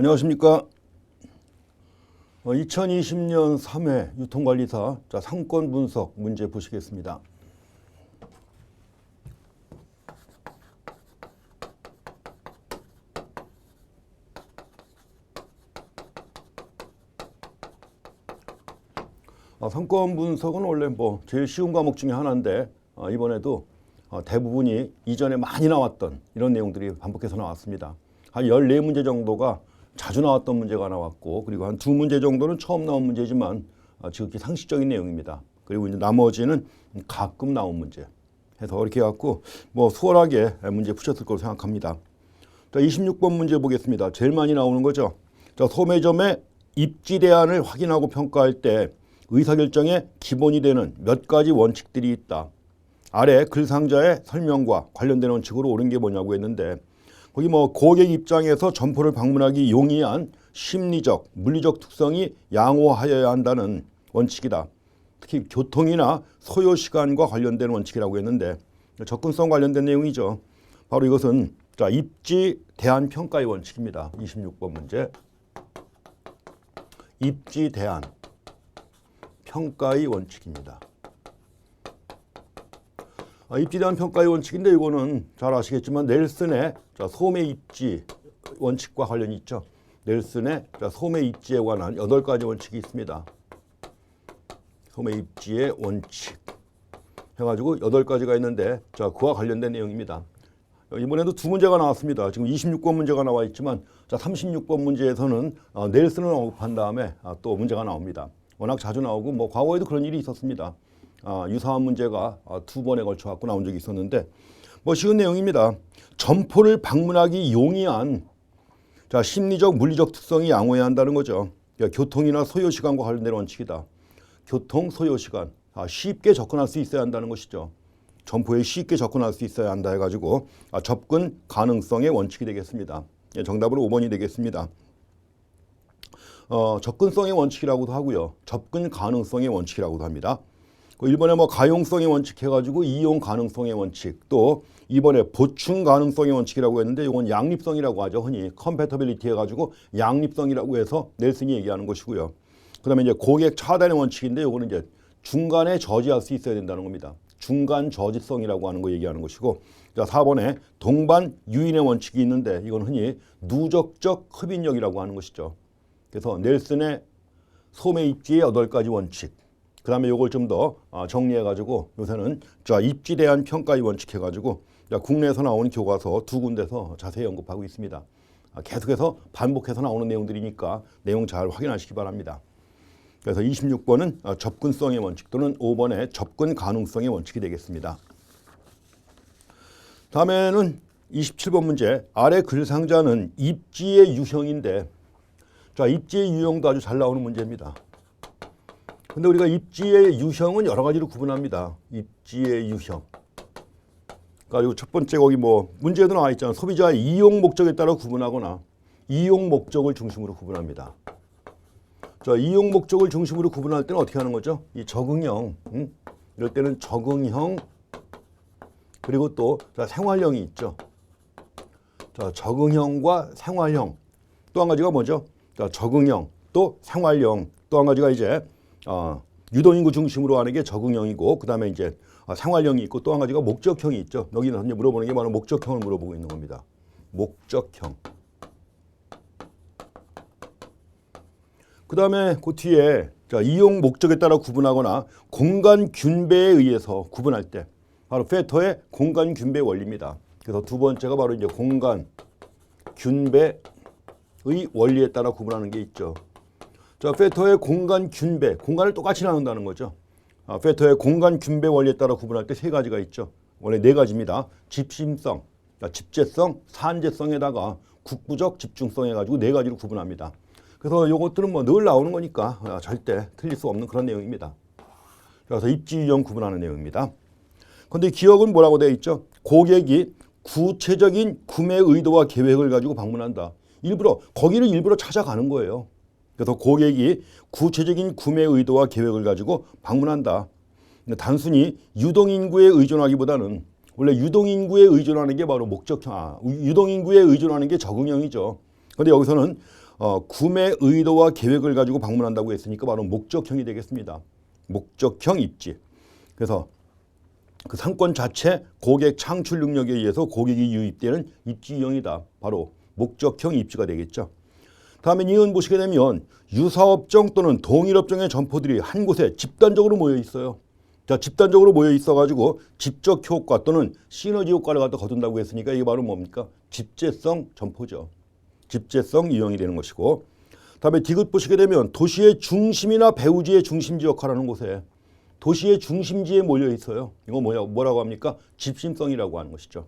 안녕하십니까. 2020년 3회 유통관리사 상권 분석 문제 보시겠습니다. 상권 분석은 원래 제일 쉬운 과목 중에 하나인데 이번에도 대부분이 이전에 많이 나왔던 이런 내용들이 반복해서 나왔습니다. 한 14문제 정도가 자주 나왔던 문제가 나왔고, 그리고 한 2문제 정도는 처음 나온 문제지만 지극히 상식적인 내용입니다. 그리고 이제 나머지는 가끔 나온 문제 해서 이렇게 해갖고 수월하게 문제 푸셨을 거로 생각합니다. 자, 26번 문제 보겠습니다. 제일 많이 나오는 거죠. 자, 소매점의 입지 대안을 확인하고 평가할 때 의사결정의 기본이 되는 몇 가지 원칙들이 있다. 아래 글상자의 설명과 관련된 원칙으로 옳은 게 뭐냐고 했는데, 거기 고객 입장에서 점포를 방문하기 용이한 심리적, 물리적 특성이 양호하여야 한다는 원칙이다. 특히 교통이나 소요 시간과 관련된 원칙이라고 했는데, 접근성 관련된 내용이죠. 바로 이것은 입지 대안 평가의 원칙입니다. 26번 문제. 입지 대안 평가의 원칙입니다. 입지 대안 평가의 원칙인데, 이거는 잘 아시겠지만 넬슨의 소매 입지 원칙과 관련이 있죠. 넬슨의 소매 입지에 관한 8가지 원칙이 있습니다. 소매 입지의 원칙 해가지고 8가지가 있는데, 그와 관련된 내용입니다. 이번에도 2문제가 나왔습니다. 지금 26번 문제가 나와 있지만 36번 문제에서는 넬슨을 언급한 다음에 또 문제가 나옵니다. 워낙 자주 나오고 과거에도 그런 일이 있었습니다. 유사한 문제가 2번에 걸쳐 갖고 나온 적이 있었는데, 쉬운 내용입니다. 점포를 방문하기 용이한 심리적, 물리적 특성이 양호해야 한다는 거죠. 교통이나 소요 시간과 관련된 원칙이다. 교통, 소요 시간, 쉽게 접근할 수 있어야 한다는 것이죠. 점포에 쉽게 접근할 수 있어야 한다 해가지고 접근 가능성의 원칙이 되겠습니다. 정답으로 5번이 되겠습니다. 접근성의 원칙이라고도 하고요, 접근 가능성의 원칙이라고도 합니다. 일본에 가용성의 원칙 해가지고 이용 가능성의 원칙, 또 이번에 보충 가능성의 원칙이라고 했는데, 이건 양립성이라고 하죠. 흔히 컴패터빌리티 해가지고 양립성이라고 해서 넬슨이 얘기하는 것이고요. 그다음에 이제 고객 차단의 원칙인데, 이거는 이제 중간에 저지할 수 있어야 된다는 겁니다. 중간 저지성이라고 하는 거 얘기하는 것이고, 자, 4번에 동반 유인의 원칙이 있는데, 이건 흔히 누적적 흡인력이라고 하는 것이죠. 그래서 넬슨의 소매 입지의 8가지 원칙, 그 다음에 이걸 좀 더 정리해가지고 요새는 입지 대안 평가의 원칙 해가지고 국내에서 나오는 교과서 2군데서 자세히 언급하고 있습니다. 계속해서 반복해서 나오는 내용들이니까 내용 잘 확인하시기 바랍니다. 그래서 26번은 접근성의 원칙, 또는 5번의 접근 가능성의 원칙이 되겠습니다. 다음에는 27번 문제. 아래 글상자는 입지의 유형인데, 입지의 유형도 아주 잘 나오는 문제입니다. 근데 우리가 입지의 유형은 여러 가지로 구분합니다. 입지의 유형. 그리고 첫 번째 거기 문제에도 나와 있잖아요. 소비자의 이용 목적에 따라 구분하거나 이용 목적을 중심으로 구분합니다. 이용 목적을 중심으로 구분할 때는 어떻게 하는 거죠? 이 적응형, 이럴 때는 적응형, 그리고 또 생활형이 있죠. 적응형과 생활형. 또 한 가지가 뭐죠? 적응형, 또 생활형. 또 한 가지가 이제 유동인구 중심으로 하는 게 적응형이고, 그 다음에 이제 생활형이 있고, 또 한 가지가 목적형이 있죠. 여기는 이제 물어보는 게 바로 목적형을 물어보고 있는 겁니다. 목적형. 그 다음에 그 뒤에 이용 목적에 따라 구분하거나 공간 균배에 의해서 구분할 때, 바로 페터의 공간 균배 원리입니다. 그래서 2번째가 바로 이제 공간 균배의 원리에 따라 구분하는 게 있죠. 페터의 공간 균배, 공간을 똑같이 나눈다는 거죠. 페터의 공간 균배 원리에 따라 구분할 때 3가지가 있죠. 원래 4가지입니다. 집심성, 집재성, 산재성에다가 국부적 집중성 해가지고 4가지로 구분합니다. 그래서 이것들은 늘 나오는 거니까 절대 틀릴 수 없는 그런 내용입니다. 그래서 입지 유형 구분하는 내용입니다. 그런데 기억은 뭐라고 되어 있죠? 고객이 구체적인 구매 의도와 계획을 가지고 방문한다. 거기를 일부러 찾아가는 거예요. 그래서 고객이 구체적인 구매 의도와 계획을 가지고 방문한다. 단순히 유동인구에 의존하기보다는, 원래 유동인구에 의존하는 게 바로 목적형, 유동인구에 의존하는 게 적응형이죠. 그런데 여기서는 구매 의도와 계획을 가지고 방문한다고 했으니까 바로 목적형이 되겠습니다. 목적형 입지. 그래서 그 상권 자체 고객 창출 능력에 의해서 고객이 유입되는 입지 유형이다. 바로 목적형 입지가 되겠죠. 다음에 니은 보시게 되면 유사업종 또는 동일업종의 점포들이 한 곳에 집단적으로 모여 있어요. 자, 집단적으로 모여 있어가지고 집적 효과 또는 시너지 효과를 갖다 거둔다고 했으니까 이게 바로 뭡니까? 집재성 점포죠. 집재성 유형이 되는 것이고, 다음에 디귿 보시게 되면 도시의 중심이나 배후지의 중심지 역할을 하는 곳에 도시의 중심지에 몰려 있어요. 이거 뭐라고 합니까? 집심성이라고 하는 것이죠.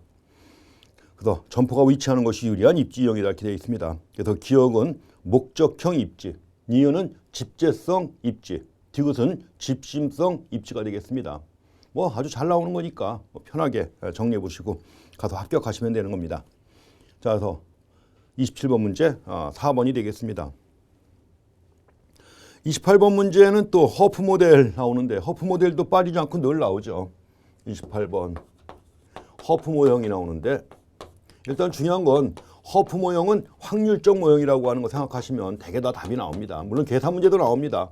그래서 점포가 위치하는 것이 유리한 입지 유형이다 이렇게 되어 있습니다. 그래서 기억은 목적형 입지, 니은은 집재성 입지, 디귿은 집심성 입지가 되겠습니다. 뭐 아주 잘 나오는 거니까 편하게 정리해 보시고 가서 합격하시면 되는 겁니다. 자, 그래서 27번 문제 4번이 되겠습니다. 28번 문제는 또 허프 모델 나오는데 허프 모델도 빠지지 않고 늘 나오죠. 28번 허프 모형이 나오는데 일단 중요한 건 허프 모형은 확률적 모형이라고 하는 거 생각하시면 대개 다 답이 나옵니다. 물론 계산 문제도 나옵니다.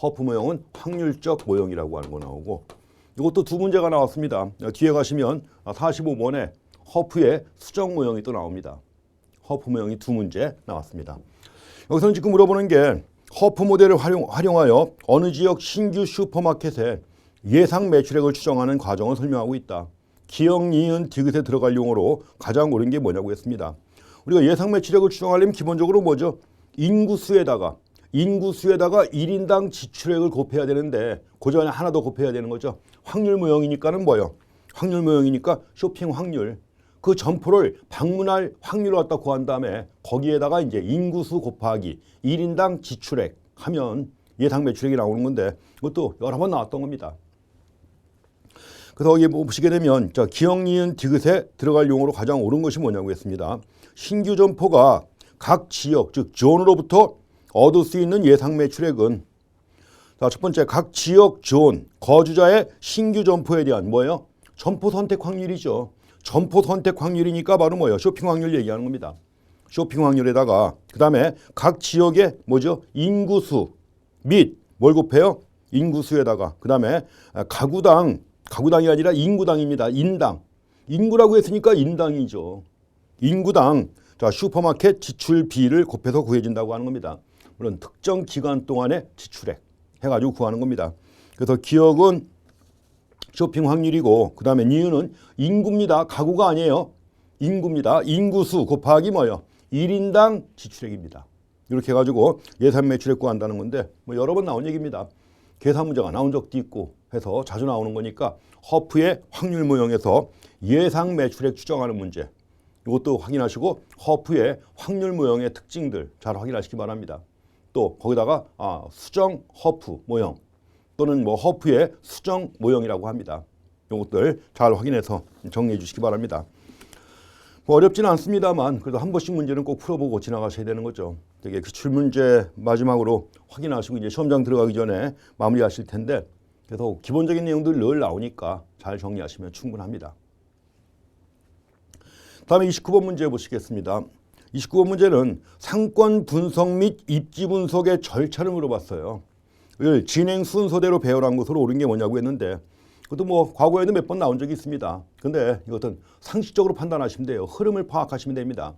허프 모형은 확률적 모형이라고 하는 거 나오고 이것도 두 문제가 나왔습니다. 뒤에 가시면 45번에 허프의 수정 모형이 또 나옵니다. 허프 모형이 두 문제 나왔습니다. 여기서는 지금 물어보는 게 허프 모델을 활용하여 어느 지역 신규 슈퍼마켓에 예상 매출액을 추정하는 과정을 설명하고 있다. 기억, 니은, 디귿에 들어갈 용어로 가장 옳은 게 뭐냐고 했습니다. 우리가 예상 매출액을 추정하려면 기본적으로 뭐죠? 인구수에다가 1인당 지출액을 곱해야 되는데 그 전에 하나 더 곱해야 되는 거죠. 확률 모형이니까는 뭐요? 확률 모형이니까 쇼핑 확률. 그 점포를 방문할 확률을 갖다 구한 다음에 거기에다가 이제 인구수 곱하기 1인당 지출액 하면 예상 매출액이 나오는 건데 그것도 여러 번 나왔던 겁니다. 그래서 여기 보시게 되면 기억, 니은, 디귿에 들어갈 용어로 가장 옳은 것이 뭐냐고 했습니다. 신규 점포가 각 지역, 즉 존으로부터 얻을 수 있는 예상 매출액은 첫 번째 각 지역 존, 거주자의 신규 점포에 대한 뭐예요? 점포 선택 확률이죠. 점포 선택 확률이니까 바로 뭐예요? 쇼핑 확률 얘기하는 겁니다. 쇼핑 확률에다가 그 다음에 각 지역의 뭐죠? 인구수 및 뭘 곱해요? 인구수에다가 그 다음에 가구당이 아니라 인구당입니다. 인구라고 했으니까 인당이죠. 인구당 슈퍼마켓 지출비를 곱해서 구해진다고 하는 겁니다. 물론 특정 기간 동안의 지출액 해가지고 구하는 겁니다. 그래서 기억은 쇼핑 확률이고 그 다음에 니은은 인구입니다. 가구가 아니에요. 인구입니다. 인구수 곱하기 뭐예요? 1인당 지출액입니다. 이렇게 해가지고 예산 매출액 구한다는 건데 뭐 여러 번 나온 얘기입니다. 계산 문제가 나온 적도 있고 해서 자주 나오는 거니까 허프의 확률 모형에서 예상 매출액 추정하는 문제 이것도 확인하시고 허프의 확률 모형의 특징들 잘 확인하시기 바랍니다. 또 거기다가 수정 허프 모형 또는 뭐 허프의 수정 모형이라고 합니다. 이것들 잘 확인해서 정리해 주시기 바랍니다. 뭐 어렵지는 않습니다만 그래도 한 번씩 문제는 꼭 풀어보고 지나가셔야 되는 거죠. 되게 기출 문제 마지막으로 확인하시고 이제 시험장 들어가기 전에 마무리하실 텐데 그래서 기본적인 내용들 늘 나오니까 잘 정리하시면 충분합니다. 다음에 29번 문제 보시겠습니다. 29번 문제는 상권 분석 및 입지 분석의 절차를 물어봤어요. 이걸 진행 순서대로 배열한 것으로 옳은 게 뭐냐고 했는데 그것도 뭐 과거에도 몇 번 나온 적이 있습니다. 근데 이것은 상식적으로 판단하시면 돼요. 흐름을 파악하시면 됩니다.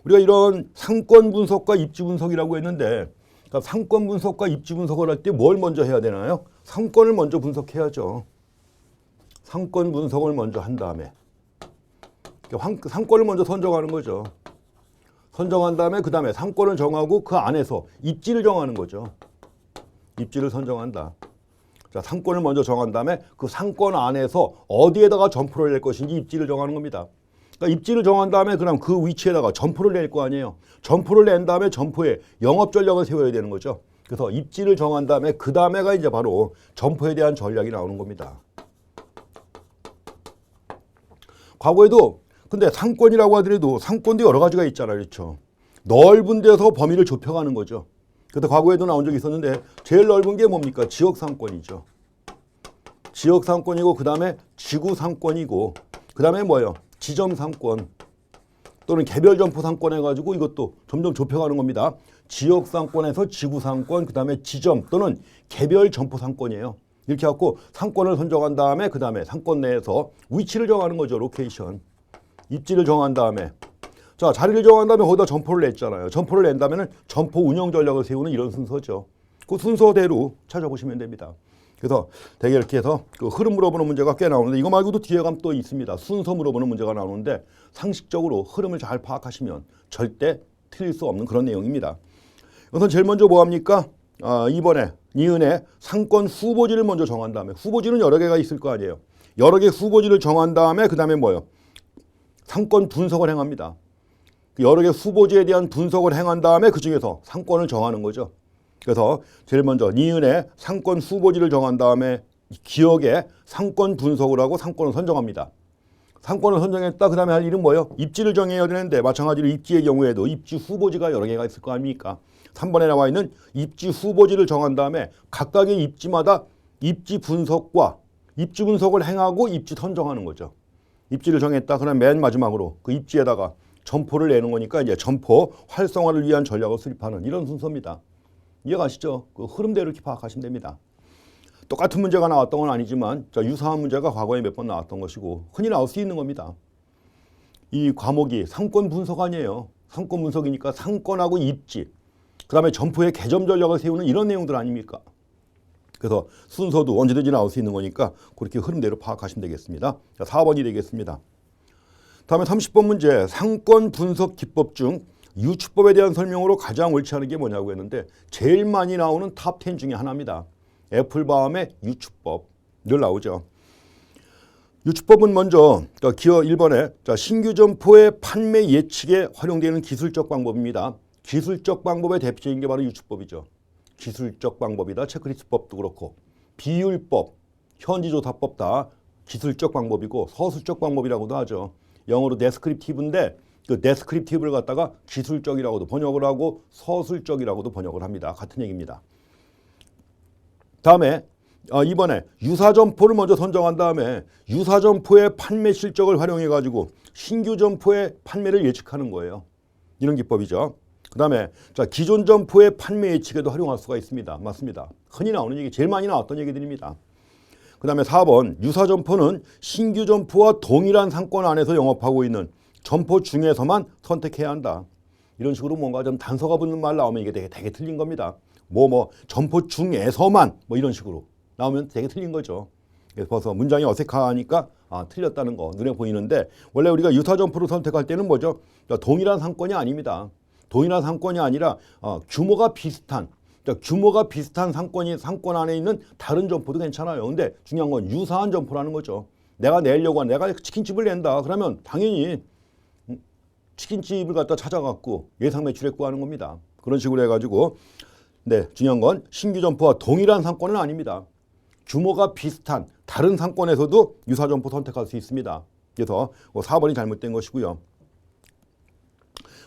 우리가 이런 상권 분석과 입지 분석이라고 했는데 그러니까 상권 분석과 입지 분석을 할 때 뭘 먼저 해야 되나요? 상권을 먼저 분석해야죠. 상권 분석을 먼저 한 다음에 상권을 먼저 선정하는 거죠. 선정한 다음에 그 다음에 상권을 정하고 그 안에서 입지를 정하는 거죠. 입지를 선정한다. 자, 상권을 먼저 정한 다음에 그 상권 안에서 어디에다가 점포를 낼 것인지 입지를 정하는 겁니다. 그러니까 입지를 정한 다음에 그럼 그 위치에다가 점포를 낼 거 아니에요. 점포를 낸 다음에 점포에 영업 전략을 세워야 되는 거죠. 그래서 입지를 정한 다음에 그 다음에가 이제 바로 점포에 대한 전략이 나오는 겁니다. 과거에도 근데 상권이라고 하더라도 상권도 여러 가지가 있잖아요. 그렇죠? 넓은 데서 범위를 좁혀가는 거죠. 그때 과거에도 나온 적이 있었는데 제일 넓은 게 뭡니까? 지역 상권이죠. 지역 상권이고 그 다음에 지구 상권이고 그 다음에 뭐예요? 지점 상권 또는 개별 점포 상권 해가지고 이것도 점점 좁혀가는 겁니다. 지역 상권에서 지구 상권, 그 다음에 지점 또는 개별 점포 상권이에요. 이렇게 해갖고 상권을 선정한 다음에 그 다음에 상권 내에서 위치를 정하는 거죠. 로케이션. 입지를 정한 다음에 자, 자리를 정한 다음에 거기다 점포를 냈잖아요. 점포를 낸 다음에는 점포 운영 전략을 세우는 이런 순서죠. 그 순서대로 찾아보시면 됩니다. 그래서 대개 이렇게 해서 그 흐름 물어보는 문제가 꽤 나오는데 이거 말고도 뒤에 가면 또 있습니다. 순서 물어보는 문제가 나오는데 상식적으로 흐름을 잘 파악하시면 절대 틀릴 수 없는 그런 내용입니다. 우선 제일 먼저 뭐 합니까? 이번에 니은의 상권 후보지를 먼저 정한 다음에 후보지는 여러 개가 있을 거 아니에요. 여러 개 후보지를 정한 다음에 그 다음에 뭐예요? 상권 분석을 행합니다. 여러 개 후보지에 대한 분석을 행한 다음에 그 중에서 상권을 정하는 거죠. 그래서 제일 먼저 니은의 상권 후보지를 정한 다음에 기억에 상권 분석을 하고 상권을 선정합니다. 상권을 선정했다. 그 다음에 할 일은 뭐예요? 입지를 정해야 되는데 마찬가지로 입지의 경우에도 입지 후보지가 여러 개가 있을 거 아닙니까? 3번에 나와 있는 입지 후보지를 정한 다음에 각각의 입지마다 입지 분석과 입지 분석을 행하고 입지 선정하는 거죠. 입지를 정했다. 그러면 맨 마지막으로 그 입지에다가 점포를 내는 거니까 이제 점포 활성화를 위한 전략을 수립하는 이런 순서입니다. 이해가시죠? 그 흐름대로 이렇게 파악하시면 됩니다. 똑같은 문제가 나왔던 건 아니지만 유사한 문제가 과거에 몇 번 나왔던 것이고 흔히 나올 수 있는 겁니다. 이 과목이 상권 분석 아니에요. 상권 분석이니까 상권하고 입지, 그 다음에 점포의 개점 전략을 세우는 이런 내용들 아닙니까? 그래서 순서도 언제든지 나올 수 있는 거니까 그렇게 흐름대로 파악하시면 되겠습니다. 자, 4번이 되겠습니다. 다음에 30번 문제, 상권 분석 기법 중 유추법에 대한 설명으로 가장 옳지 않은 게 뭐냐고 했는데 제일 많이 나오는 탑 10 중에 하나입니다. 애플바움의 유추법 늘 나오죠. 유추법은 먼저 기어 1번에 신규 점포의 판매 예측에 활용되는 기술적 방법입니다. 기술적 방법의 대표적인 게 바로 유추법이죠. 기술적 방법이다. 체크리스트법도 그렇고 비율법, 현지조사법 다 기술적 방법이고 서술적 방법이라고도 하죠. 영어로 데스크립티브인데 그 데스크립티브를 갖다가 기술적이라고도 번역을 하고 서술적이라고도 번역을 합니다. 같은 얘기입니다. 다음에 이번에 유사점포를 먼저 선정한 다음에 유사점포의 판매 실적을 활용해 가지고 신규 점포의 판매를 예측하는 거예요. 이런 기법이죠. 그 다음에 기존 점포의 판매 예측에도 활용할 수가 있습니다. 맞습니다. 흔히 나오는 얘기, 제일 많이 나왔던 얘기들입니다. 그 다음에 4번 유사점포는 신규 점포와 동일한 상권 안에서 영업하고 있는 점포 중에서만 선택해야 한다. 이런 식으로 뭔가 좀 단서가 붙는 말 나오면 이게 되게 틀린 겁니다. 점포 중에서만 이런 식으로 나오면 되게 틀린 거죠. 그래서 벌써 문장이 어색하니까 틀렸다는 거 눈에 보이는데 원래 우리가 유사점포를 선택할 때는 뭐죠? 동일한 상권이 아닙니다. 동일한 상권이 아니라 규모가 비슷한 상권 안에 있는 다른 점포도 괜찮아요. 근데 중요한 건 유사한 점포라는 거죠. 내가 치킨집을 낸다. 그러면 당연히 치킨집을 갖다 찾아갖고 예상 매출에 구하는 겁니다. 그런 식으로 해가지고 중요한 건 신규 점포와 동일한 상권은 아닙니다. 규모가 비슷한 다른 상권에서도 유사 점포 선택할 수 있습니다. 그래서 4번이 잘못된 것이고요.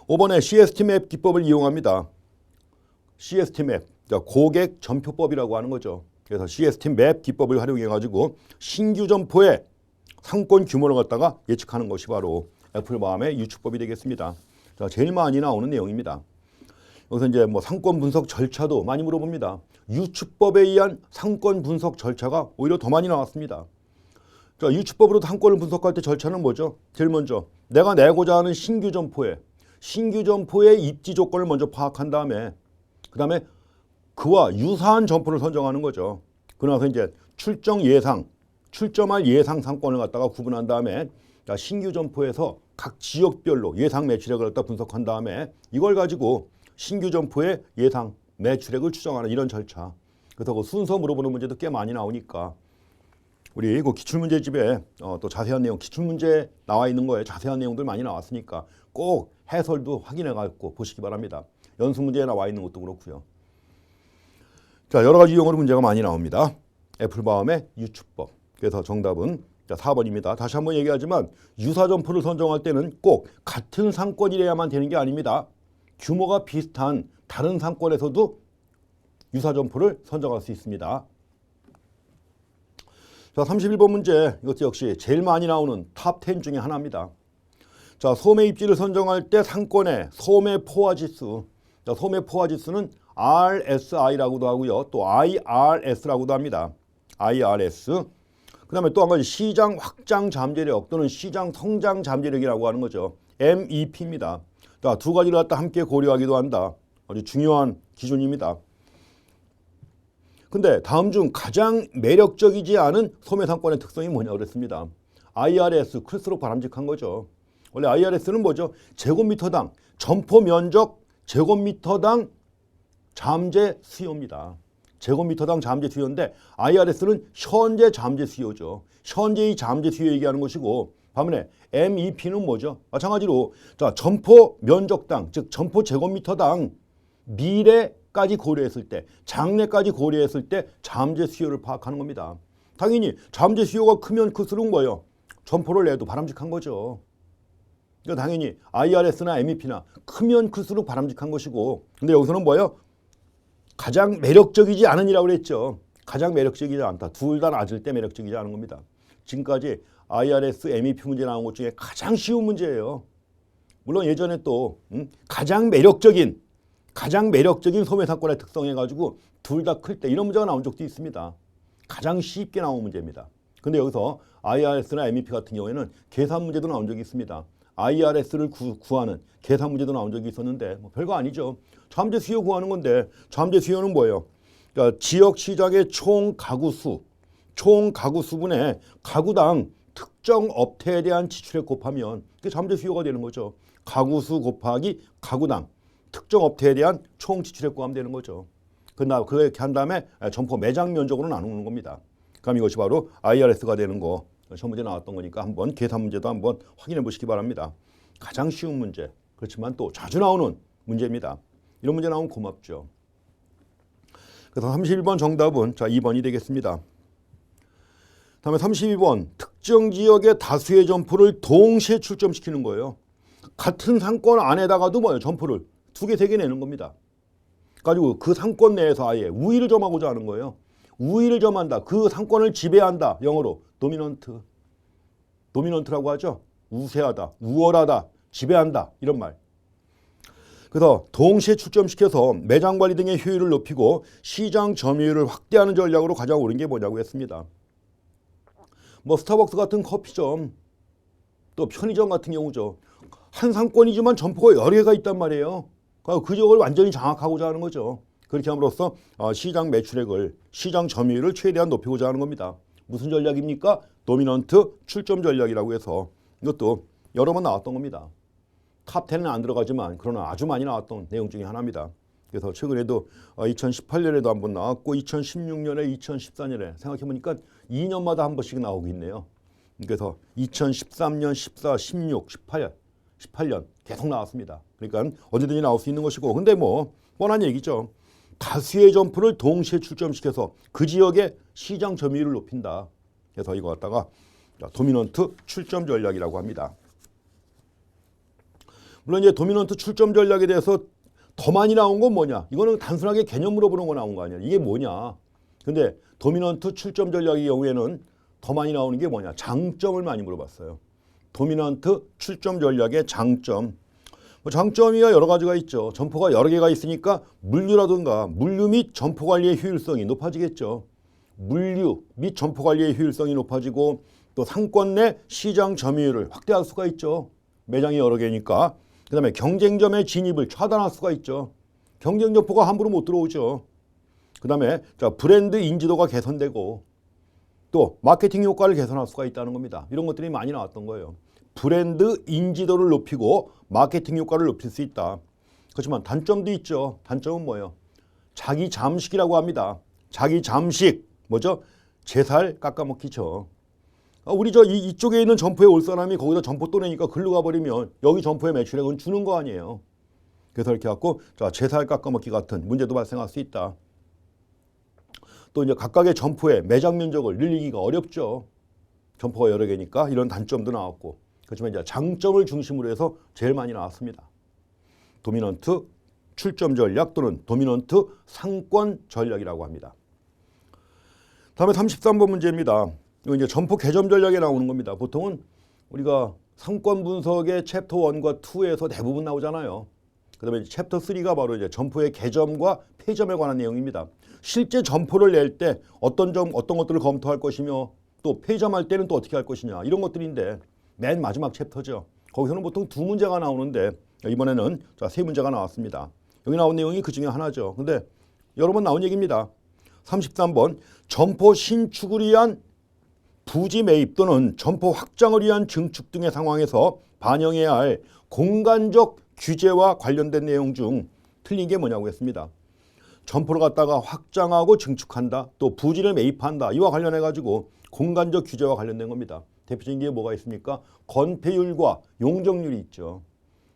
5번에 CST 맵 기법을 이용합니다. CST 맵, 고객 점표법이라고 하는 거죠. 그래서 CST 맵 기법을 활용해 가지고 신규 점포의 상권 규모를 갖다가 예측하는 것이 바로 애플바움의 유추법이 되겠습니다. 제일 많이 나오는 내용입니다. 여기서 이제 상권 분석 절차도 많이 물어봅니다. 유추법에 의한 상권 분석 절차가 오히려 더 많이 나왔습니다. 유추법으로 상권을 분석할 때 절차는 뭐죠? 제일 먼저 내가 내고자 하는 신규 점포의 입지 조건을 먼저 파악한 다음에 그 다음에 그와 유사한 점포를 선정하는 거죠. 그러나서 이제 출점할 예상 상권을 갖다가 구분한 다음에 신규 점포에서 각 지역별로 예상 매출액을 갖다 분석한 다음에 이걸 가지고 신규 점포의 예상 매출액을 추정하는 이런 절차. 그래서 그 순서 물어보는 문제도 꽤 많이 나오니까 우리 그 기출문제집에 또 자세한 내용, 기출문제 나와 있는 거에 자세한 내용들 많이 나왔으니까 꼭 해설도 확인해 갖고 보시기 바랍니다. 연습문제에 나와 있는 것도 그렇고요. 여러 가지 유형으로 문제가 많이 나옵니다. 애플바움의 유추법. 그래서 정답은 4번입니다. 다시 한번 얘기하지만 유사점포를 선정할 때는 꼭 같은 상권이래야만 되는 게 아닙니다. 규모가 비슷한 다른 상권에서도 유사점포를 선정할 수 있습니다. 31번 문제, 이것도 역시 제일 많이 나오는 탑 10 중에 하나입니다. 소매 입지를 선정할 때 상권의 소매 포화 지수, 자, 소매 포화 지수는 RSI라고도 하고요. 또 IRS라고도 합니다. IRS. 그다음에 또 한 가지 시장 확장 잠재력 또는 시장 성장 잠재력이라고 하는 거죠. MEP입니다. 자, 두 가지를 갖다 함께 고려하기도 한다. 아주 중요한 기준입니다. 근데 다음 중 가장 매력적이지 않은 소매 상권의 특성이 뭐냐고 그랬습니다. IRS, 클수록 바람직한 거죠. 원래 IRS는 뭐죠? 제곱미터당 점포 면적 제곱미터당 잠재 수요입니다. 제곱미터당 잠재 수요인데 IRS는 현재 잠재 수요죠. 현재의 잠재 수요 얘기하는 것이고 반면에 MEP는 뭐죠? 마찬가지로 자, 점포 면적당 즉 점포 제곱미터당 미래까지 고려했을 때 장래까지 고려했을 때 잠재 수요를 파악하는 겁니다. 당연히 잠재 수요가 크면 클수록 뭐예요? 점포를 내도 바람직한 거죠. 그러니까 당연히 IRS나 MEP나 크면 클수록 바람직한 것이고 근데 여기서는 뭐예요? 가장 매력적이지 않은이라고 그랬죠. 가장 매력적이지 않다. 둘 다 낮을 때 매력적이지 않은 겁니다. 지금까지 IRS, MEP 문제 나온 것 중에 가장 쉬운 문제예요. 물론 예전에 또 가장 매력적인 소매 상권의 특성 해가지고 둘 다 클 때 이런 문제가 나온 적도 있습니다. 가장 쉽게 나온 문제입니다. 근데 여기서 IRS나 MEP 같은 경우에는 계산 문제도 나온 적이 있습니다. IRS를 구하는 계산 문제도 나온 적이 있었는데 뭐 별거 아니죠. 잠재 수요 구하는 건데 잠재 수요는 뭐예요? 그러니까 지역 시장의 총 가구 수분의 가구당 특정 업태에 대한 지출액 곱하면 그게 잠재 수요가 되는 거죠. 가구 수 곱하기 가구당 특정 업태에 대한 총 지출액 구하면 되는 거죠. 그렇게 한 다음에 점포 매장 면적으로 나누는 겁니다. 그럼 이것이 바로 IRS가 되는 거. 첫 문제 나왔던 거니까 한번 계산 문제도 한번 확인해 보시기 바랍니다. 가장 쉬운 문제, 그렇지만 또 자주 나오는 문제입니다. 이런 문제 나오면 고맙죠. 그래서 31번 정답은 자 2번이 되겠습니다. 다음에 32번 특정 지역의 다수의 점포를 동시에 출점시키는 거예요. 같은 상권 안에다가도 뭐예요? 점포를 두 개, 세 개 내는 겁니다. 가지고 그 상권 내에서 아예 우위를 점하고자 하는 거예요. 우위를 점한다. 그 상권을 지배한다. 영어로 도미넌트. 도미넌트라고 하죠. 우세하다, 우월하다, 지배한다. 이런 말. 그래서 동시에 출점시켜서 매장 관리 등의 효율을 높이고 시장 점유율을 확대하는 전략으로 가장 옳은 게 뭐냐고 했습니다. 뭐 스타벅스 같은 커피점, 또 편의점 같은 경우죠. 한 상권이지만 점포가 여러 개가 있단 말이에요. 그 지역을 완전히 장악하고자 하는 거죠. 그렇게 함으로써 시장 매출액을, 시장 점유율을 최대한 높이고자 하는 겁니다. 무슨 전략입니까? 도미넌트 출점 전략이라고 해서 이것도 여러 번 나왔던 겁니다. 탑 10은 안 들어가지만 그러나 아주 많이 나왔던 내용 중에 하나입니다. 그래서 최근에도 2018년에도 한번 나왔고 2016년에 2014년에 생각해보니까 2년마다 한 번씩 나오고 있네요. 그래서 2013년, 14, 16, 18년 계속 나왔습니다. 그러니까 언제든지 나올 수 있는 것이고 근데 뭐 뻔한 얘기죠. 다수의 점포를 동시에 출점시켜서 그 지역의 시장 점유율을 높인다. 그래서 이거 갖다가 도미넌트 출점 전략이라고 합니다. 물론 이제 도미넌트 출점 전략에 대해서 더 많이 나온 건 뭐냐? 이거는 단순하게 개념 물어보는 거 나온 거 아니야. 이게 뭐냐? 근데 도미넌트 출점 전략의 경우에는 더 많이 나오는 게 뭐냐? 장점을 많이 물어봤어요. 도미넌트 출점 전략의 장점. 장점이 여러 가지가 있죠. 점포가 여러 개가 있으니까 물류라든가 물류 및 점포 관리의 효율성이 높아지겠죠. 물류 및 점포 관리의 효율성이 높아지고 또 상권 내 시장 점유율을 확대할 수가 있죠. 매장이 여러 개니까. 그 다음에 경쟁점의 진입을 차단할 수가 있죠. 경쟁 점포가 함부로 못 들어오죠. 그 다음에 브랜드 인지도가 개선되고 또 마케팅 효과를 개선할 수가 있다는 겁니다. 이런 것들이 많이 나왔던 거예요. 브랜드 인지도를 높이고 마케팅 효과를 높일 수 있다. 그렇지만 단점도 있죠. 단점은 뭐예요? 자기 잠식이라고 합니다. 자기 잠식 뭐죠? 제 살 깎아먹기죠. 우리 이쪽에 있는 점포에 올 사람이 거기다 점포 또 내니까 글로 가버리면 여기 점포의 매출액은 주는 거 아니에요. 그래서 이렇게 갖고 제 살 깎아먹기 같은 문제도 발생할 수 있다. 또 이제 각각의 점포의 매장 면적을 늘리기가 어렵죠. 점포가 여러 개니까 이런 단점도 나왔고. 그렇지만 이제 장점을 중심으로 해서 제일 많이 나왔습니다. 도미넌트 출점 전략 또는 도미넌트 상권 전략이라고 합니다. 다음에 33번 문제입니다. 이거 이제 점포 개점 전략에 나오는 겁니다. 보통은 우리가 상권 분석의 챕터 1과 2에서 대부분 나오잖아요. 그다음에 챕터 3가 바로 이제 점포의 개점과 폐점에 관한 내용입니다. 실제 점포를 낼 때 어떤 것들을 검토할 것이며 또 폐점할 때는 또 어떻게 할 것이냐 이런 것들인데 맨 마지막 챕터죠. 거기서는 보통 두 문제가 나오는데 이번에는 자, 세 문제가 나왔습니다. 여기 나온 내용이 그 중에 하나죠. 근데 여러 번 나온 얘기입니다. 33번 점포 신축을 위한 부지 매입 또는 점포 확장을 위한 증축 등의 상황에서 반영해야 할 공간적 규제와 관련된 내용 중 틀린 게 뭐냐고 했습니다. 점포를 갖다가 확장하고 증축한다. 또 부지를 매입한다. 이와 관련해 가지고 공간적 규제와 관련된 겁니다. 대표적인 게 뭐가 있습니까? 건폐율과 용적률이 있죠.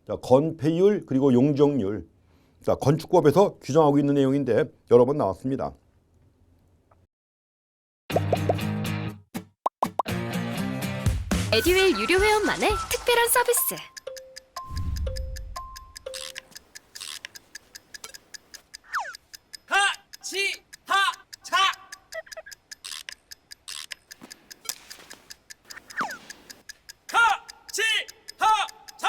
자, 건폐율 그리고 용적률. 자, 건축법에서 규정하고 있는 내용인데 여러 번 나왔습니다. 에듀윌 유료 회원만의 특별한 서비스. 하치하차 하치하차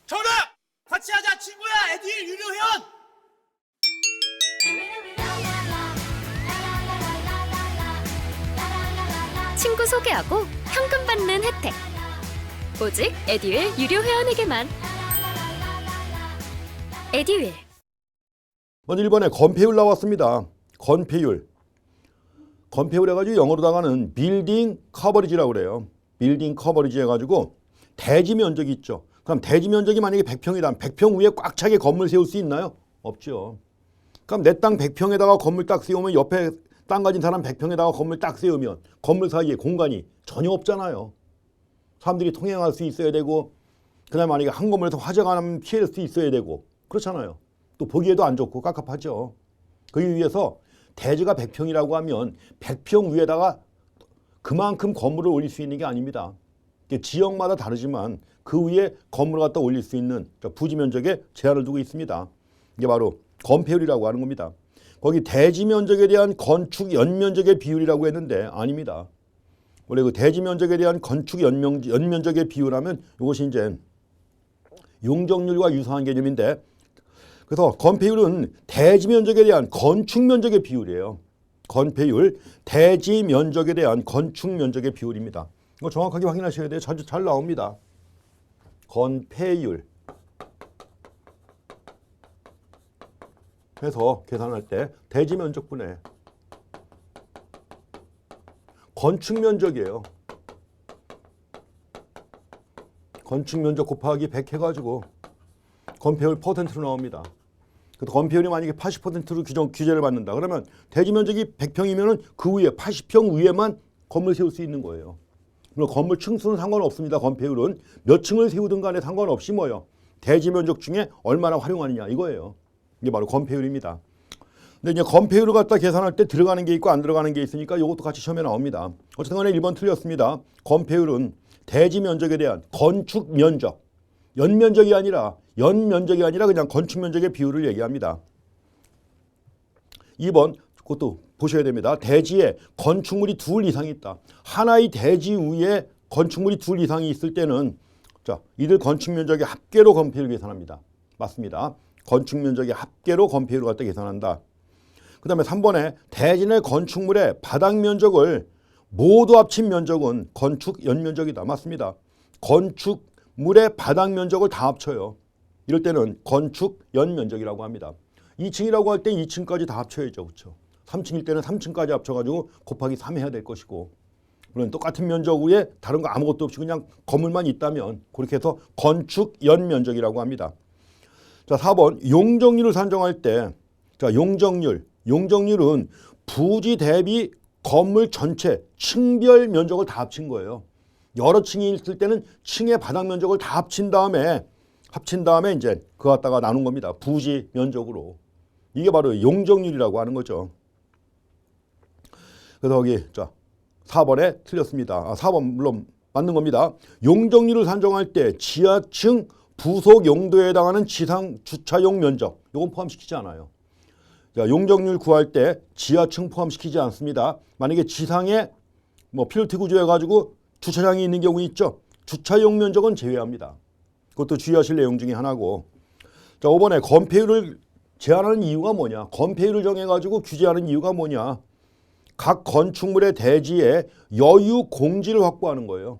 정답! 같이 하자 친구야 에듀윌 유료 회원 친구 소개하고 현금 받는 혜택. 오직 에듀윌 유료 회원에게만. 에듀윌. 먼저 1번에 건폐율 나왔습니다. 건폐율. 건폐율 해가지고 영어로다가는 빌딩 커버리지라고 그래요. 빌딩 커버리지 해가지고 대지 면적이 있죠. 그럼 대지 면적이 만약에 100평이라면 100평 위에 꽉 차게 건물 세울 수 있나요? 없죠. 그럼 내 땅 100평에다가 건물 딱 세우면 옆에 땅 가진 사람 100평에다가 건물 딱 세우면 건물 사이에 공간이 전혀 없잖아요. 사람들이 통행할 수 있어야 되고 그다음에 만약에 한 건물에서 화재가 나면 피할 수 있어야 되고 그렇잖아요. 또 보기에도 안 좋고 깝깝하죠. 그러기 위해서 대지가 100평이라고 하면 100평 위에다가 그만큼 건물을 올릴 수 있는 게 아닙니다. 지역마다 다르지만 그 위에 건물을 갖다 올릴 수 있는 부지 면적에 제한을 두고 있습니다. 이게 바로 건폐율이라고 하는 겁니다. 거기 대지 면적에 대한 건축 연면적의 비율이라고 했는데 아닙니다. 원래 그 대지 면적에 대한 건축 연면적의 비율하면 이것이 이제 용적률과 유사한 개념인데 그래서 건폐율은 대지 면적에 대한 건축 면적의 비율이에요. 건폐율, 대지 면적에 대한 건축 면적의 비율입니다. 이거 정확하게 확인하셔야 돼요. 자주 잘 나옵니다. 건폐율. 해서 계산할 때 대지 면적분의 건축 면적이에요. 건축 면적 곱하기 100 해가지고 건폐율 퍼센트로 나옵니다. 그래서 건폐율이 만약에 80%로 규제를 받는다. 그러면 대지 면적이 100평이면 그 위에 80평 위에만 건물 세울 수 있는 거예요. 물론 건물 층수는 상관없습니다. 건폐율은 몇 층을 세우든 간에 상관없이 뭐예요? 대지 면적 중에 얼마나 활용하느냐 이거예요. 이게 바로 건폐율입니다. 근데 이제 건폐율을 갖다 계산할 때 들어가는 게 있고 안 들어가는 게 있으니까 이것도 같이 시험에 나옵니다. 어쨌든 간에 1번 틀렸습니다. 건폐율은 대지 면적에 대한 건축 면적, 연면적이 아니라 그냥 건축 면적의 비율을 얘기합니다. 2번 그것도 보셔야 됩니다. 대지에 건축물이 둘 이상이 있다. 하나의 대지 위에 건축물이 둘 이상이 있을 때는 자, 이들 건축 면적의 합계로 건폐율 계산합니다. 맞습니다. 건축 면적의 합계로 건폐율을 갖다 계산한다. 그 다음에 3번에 대지 내 건축물의 바닥 면적을 모두 합친 면적은 건축 연면적이다. 맞습니다. 건축물의 바닥 면적을 다 합쳐요. 이럴 때는 건축 연면적이라고 합니다. 2층이라고 할 때 2층까지 다 합쳐야죠. 그렇죠? 3층일 때는 3층까지 합쳐가지고 곱하기 3 해야 될 것이고 물론 똑같은 면적 위에 다른 거 아무것도 없이 그냥 건물만 있다면 그렇게 해서 건축 연면적이라고 합니다. 자, 4번 용적률을 산정할 때 자, 용적률은 부지 대비 건물 전체 층별 면적을 다 합친 거예요. 여러 층이 있을 때는 층의 바닥 면적을 다 합친 다음에 이제 그거 갖다가 나눈 겁니다. 부지 면적으로. 이게 바로 용적률이라고 하는 거죠. 그래서 여기 자 4번에 틀렸습니다. 4번 물론 맞는 겁니다. 용적률을 산정할 때 지하층 부속 용도에 해당하는 지상 주차용 면적 이건 포함시키지 않아요. 자, 용적률 구할 때 지하층 포함시키지 않습니다. 만약에 지상에 뭐 필드 구조 해가지고 주차장이 있는 경우 있죠. 주차용 면적은 제외합니다. 그것도 주의하실 내용 중에 하나고. 자, 5번에 건폐율을 제한하는 이유가 뭐냐? 건폐율을 정해가지고 규제하는 이유가 뭐냐? 각 건축물의 대지에 여유 공지를 확보하는 거예요.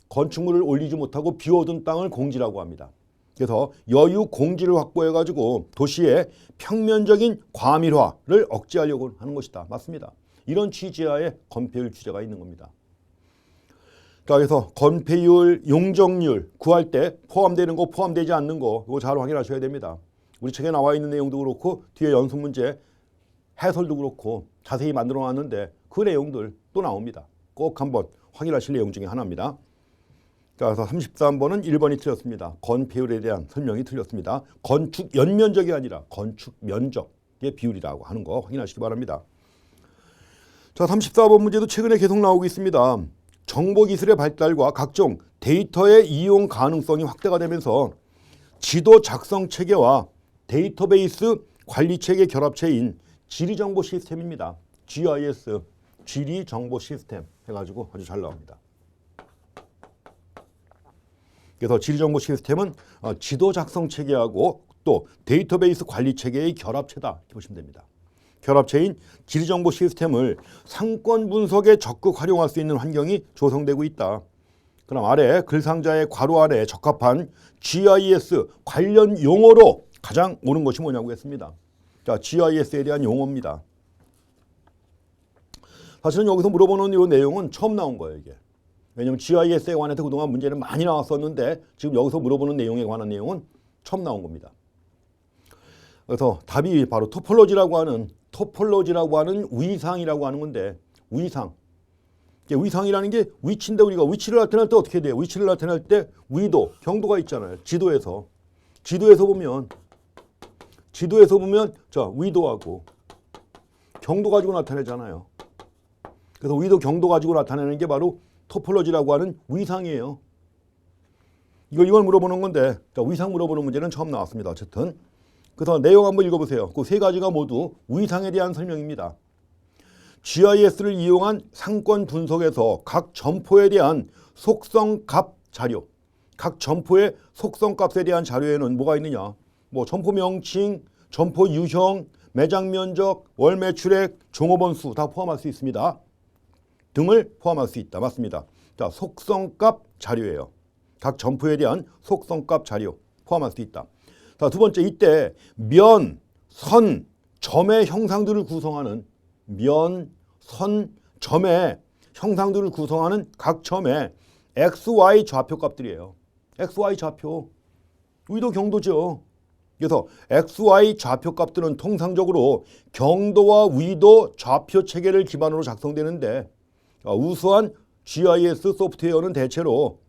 건축물을 올리지 못하고 비워둔 땅을 공지라고 합니다. 그래서 여유 공지를 확보해가지고 도시의 평면적인 과밀화를 억제하려고 하는 것이다. 맞습니다. 이런 취지하에 건폐율 규제가 있는 겁니다. 자, 그래서 건폐율, 용적률 구할 때 포함되는 거, 포함되지 않는 거 이거 잘 확인하셔야 됩니다. 우리 책에 나와 있는 내용도 그렇고 뒤에 연습 문제 해설도 그렇고 자세히 만들어 놨는데 그 내용들 또 나옵니다. 꼭 한번 확인하실 내용 중에 하나입니다. 그래서 33번은 1번이 틀렸습니다. 건폐율에 대한 설명이 틀렸습니다. 건축 연면적이 아니라 건축 면적의 비율이라고 하는 거 확인하시기 바랍니다. 자, 34번 문제도 최근에 계속 나오고 있습니다. 정보기술의 발달과 각종 데이터의 이용 가능성이 확대가 되면서 지도 작성 체계와 데이터베이스 관리 체계 결합체인 지리정보 시스템입니다. GIS, 지리정보 시스템 해가지고 아주 잘 나옵니다. 그래서 지리정보 시스템은 지도 작성 체계하고 또 데이터베이스 관리 체계의 결합체다 이렇게 보시면 됩니다. 결합체인 지리정보 시스템을 상권 분석에 적극 활용할 수 있는 환경이 조성되고 있다. 그럼 아래 글상자의 괄호 아래 적합한 GIS 관련 용어로 가장 옳은 것이 뭐냐고 했습니다. 자, GIS에 대한 용어입니다. 사실은 여기서 물어보는 이 내용은 처음 나온 거예요, 이게. 왜냐하면 GIS에 관해서 그동안 문제는 많이 나왔었는데 지금 여기서 물어보는 내용에 관한 내용은 처음 나온 겁니다. 그래서 답이 바로 토폴로지라고 하는 위상이라고 하는 건데, 위상. 위상이라는 게 위치인데 우리가 위치를 나타낼 때 어떻게 돼요? 위치를 나타낼 때 위도, 경도가 있잖아요. 지도에서 보면 자, 위도하고 경도 가지고 나타내잖아요. 그래서 위도, 경도 가지고 나타내는 게 바로 토폴로지라고 하는 위상이에요. 이걸 물어보는 건데, 자, 위상 물어보는 문제는 처음 나왔습니다. 어쨌든. 그래서 내용 한번 읽어보세요. 그 세 가지가 모두 위상에 대한 설명입니다. GIS를 이용한 상권 분석에서 각 점포에 대한 속성값 자료, 각 점포의 속성값에 대한 자료에는 뭐가 있느냐? 뭐 점포 명칭, 점포 유형, 매장 면적, 월 매출액, 종업원 수 다 포함할 수 있습니다. 등을 포함할 수 있다. 맞습니다. 자, 속성값 자료예요. 각 점포에 대한 속성값 자료 포함할 수 있다. 자, 두 번째, 이때 면, 선, 점의 형상들을 구성하는 각 점의 XY 좌표 값들이에요. XY 좌표. 위도 경도죠. 그래서 XY 좌표 값들은 통상적으로 경도와 위도 좌표 체계를 기반으로 작성되는데 우수한 GIS 소프트웨어는 대체로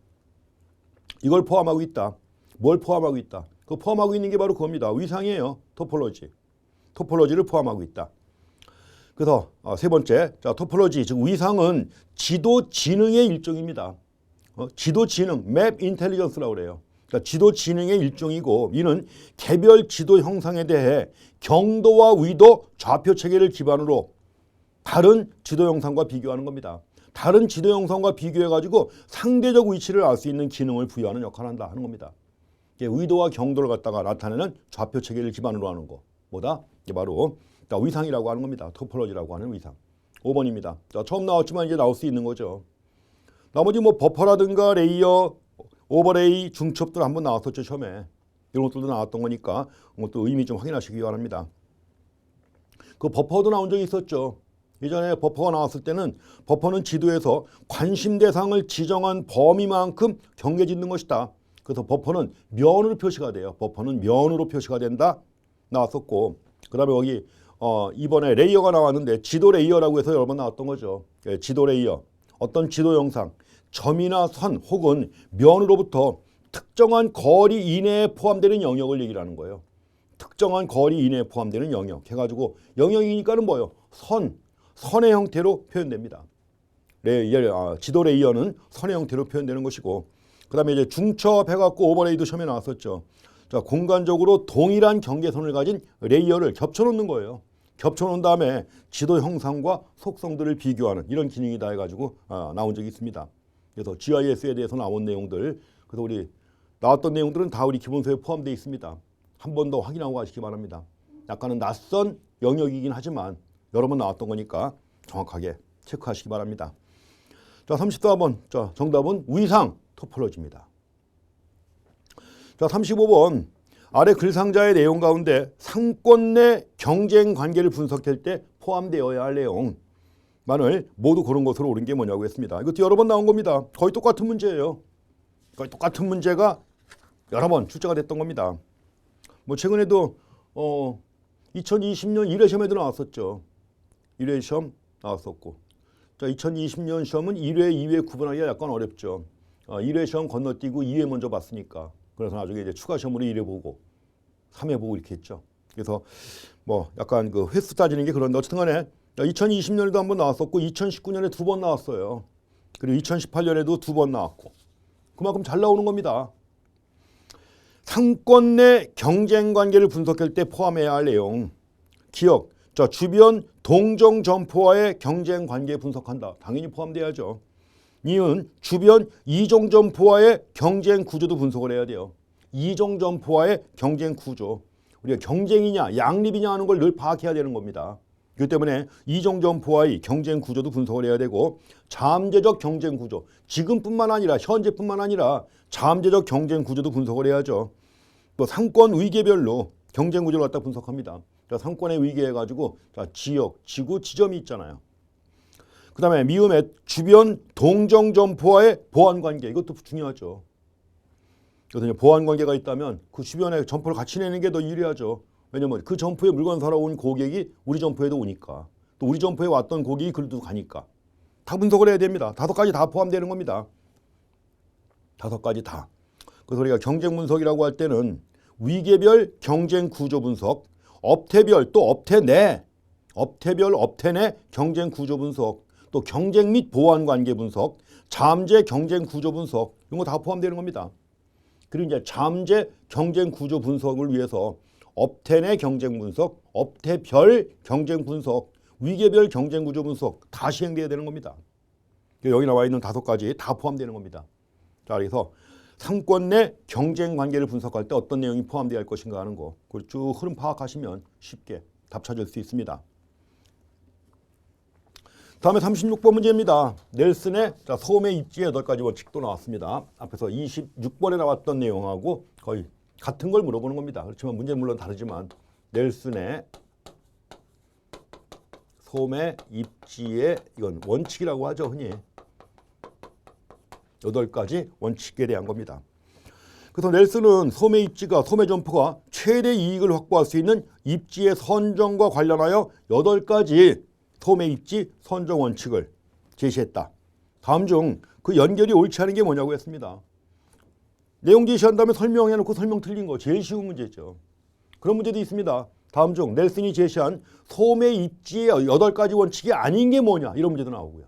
이걸 포함하고 있다. 뭘 포함하고 있다? 그 포함하고 있는 게 바로 그겁니다. 위상이에요. 토폴로지를 포함하고 있다. 그래서 세 번째, 자, 토폴로지, 즉 위상은 지도 지능의 일종입니다. 지도 지능, 맵 인텔리전스라고 그래요. 그러니까 지도 지능의 일종이고 이는 개별 지도 형상에 대해 경도와 위도 좌표 체계를 기반으로 다른 지도 형상과 비교하는 겁니다. 다른 지도 형상과 비교해가지고 상대적 위치를 알 수 있는 기능을 부여하는 역할을 한다 하는 겁니다. 위도와 경도를 갖다가 나타내는 좌표 체계를 기반으로 하는 거. 뭐다? 이게 바로 위상이라고 하는 겁니다. 토폴로지라고 하는 위상. 5번입니다. 자, 처음 나왔지만 이제 나올 수 있는 거죠. 나머지 뭐 버퍼라든가 레이어, 오버레이, 중첩들 한번 나왔었죠, 처음에. 이런 것들도 나왔던 거니까 그것도 의미 좀 확인하시기 바랍니다. 그 버퍼도 나온 적이 있었죠. 예전에 버퍼가 나왔을 때는 버퍼는 지도에서 관심 대상을 지정한 범위만큼 경계 짓는 것이다. 그래서 버퍼는 면으로 표시가 돼요. 버퍼는 면으로 표시가 된다. 나왔었고, 그 다음에 여기 이번에 레이어가 나왔는데 지도 레이어라고 해서 여러 번 나왔던 거죠. 지도 레이어. 어떤 지도 영상, 점이나 선 혹은 면으로부터 특정한 거리 이내에 포함되는 영역을 얘기를 하는 거예요. 특정한 거리 이내에 포함되는 영역 해가지고 영역이니까는 뭐예요? 선의 형태로 표현됩니다. 지도 레이어는 선의 형태로 표현되는 것이고, 그 다음에 이제 중첩 해갖고 오버레이도 처음에 나왔었죠. 자, 공간적으로 동일한 경계선을 가진 레이어를 겹쳐놓는 거예요. 겹쳐놓은 다음에 지도 형상과 속성들을 비교하는 이런 기능이다 해가지고 나온 적이 있습니다. 그래서 GIS에 대해서 나온 내용들, 그래서 우리 나왔던 내용들은 다 우리 기본서에 포함되어 있습니다. 한 번 더 확인하고 가시기 바랍니다. 약간은 낯선 영역이긴 하지만 여러 번 나왔던 거니까 정확하게 체크하시기 바랍니다. 자, 34번. 자, 정답은 위상 토폴로지입니다. 자, 35번. 아래 글상자의 내용 가운데 상권 내 경쟁 관계를 분석할 때 포함되어야 할 내용만을 모두 고른 것으로 옳은 게 뭐냐고 했습니다. 이것도 여러 번 나온 겁니다. 거의 똑같은 문제예요. 거의 똑같은 문제가 여러 번 출제가 됐던 겁니다. 뭐 최근에도 2020년 1회 시험에도 나왔었죠. 1회 시험 나왔었고, 자, 2020년 시험은 1회, 2회 구분하기가 약간 어렵죠. 1회 시험 건너뛰고 2회 먼저 봤으니까. 그래서 나중에 이제 추가 시험으로 1회 보고 3회 보고 이렇게 했죠. 그래서 뭐 약간 그 횟수 따지는 게 그런데 어쨌든 간에 2020년에도 한 번 나왔었고 2019년에 2번 나왔어요. 그리고 2018년에도 2번 나왔고, 그만큼 잘 나오는 겁니다. 상권 내 경쟁 관계를 분석할 때 포함해야 할 내용. 기억. 자, 주변 동종 점포와의 경쟁 관계 분석한다. 당연히 포함돼야죠. 이은 주변 이종 점포와의 경쟁 구조도 분석을 해야 돼요. 이종 점포와의 경쟁 구조. 우리가 경쟁이냐 양립이냐 하는 걸 늘 파악해야 되는 겁니다. 그렇기 때문에 이종 점포와의 경쟁 구조도 분석을 해야 되고, 잠재적 경쟁 구조. 지금뿐만 아니라 현재뿐만 아니라 잠재적 경쟁 구조도 분석을 해야죠. 또 상권 위계별로 경쟁 구조를 갖다 분석합니다. 자, 상권에 위계해가지고 자, 지역, 지구, 지점이 있잖아요. 그 다음에 미음의 주변 동종 점포와의 보안 관계, 이것도 중요하죠. 그래서 보안 관계가 있다면 그 주변에 점포를 같이 내는 게 더 유리하죠. 왜냐면 그 점포에 물건 사러 온 고객이 우리 점포에도 오니까, 또 우리 점포에 왔던 고객이 그리도 가니까 다 분석을 해야 됩니다. 5가지 다 포함되는 겁니다. 5가지 다. 그래서 우리가 경쟁 분석이라고 할 때는 위계별 경쟁 구조 분석, 업태별 또 업태 내, 업태별 업태 내 경쟁 구조 분석, 또 경쟁 및 보안 관계 분석, 잠재 경쟁 구조 분석, 이런 거 다 포함되는 겁니다. 그리고 이제 잠재 경쟁 구조 분석을 위해서 업태 내 경쟁 분석, 업태별 경쟁 분석, 위계별 경쟁 구조 분석 다 시행돼야 되는 겁니다. 여기 나와 있는 5가지 다 포함되는 겁니다. 자, 그래서 상권 내 경쟁 관계를 분석할 때 어떤 내용이 포함되어야 할 것인가 하는 거, 그걸 쭉 흐름 파악하시면 쉽게 답 찾을 수 있습니다. 다음에 36번 문제입니다. 넬슨의 소음의 입지 8가지 원칙도 나왔습니다. 앞에서 26번에 나왔던 내용하고 거의 같은 걸 물어보는 겁니다. 그렇지만 문제는 물론 다르지만 넬슨의 소음의 입지의 이건 원칙이라고 하죠. 흔히 8가지 원칙에 대한 겁니다. 그래서 넬슨은 소매 입지가 소매 점포가 최대 이익을 확보할 수 있는 입지의 선정과 관련하여 8가지 소매 입지 선정 원칙을 제시했다. 다음 중 그 연결이 옳지 않은 게 뭐냐고 했습니다. 내용 제시한 다음에 설명해놓고 설명 틀린 거 제일 쉬운 문제죠. 그런 문제도 있습니다. 다음 중 넬슨이 제시한 소매 입지의 8가지 원칙이 아닌 게 뭐냐, 이런 문제도 나오고요.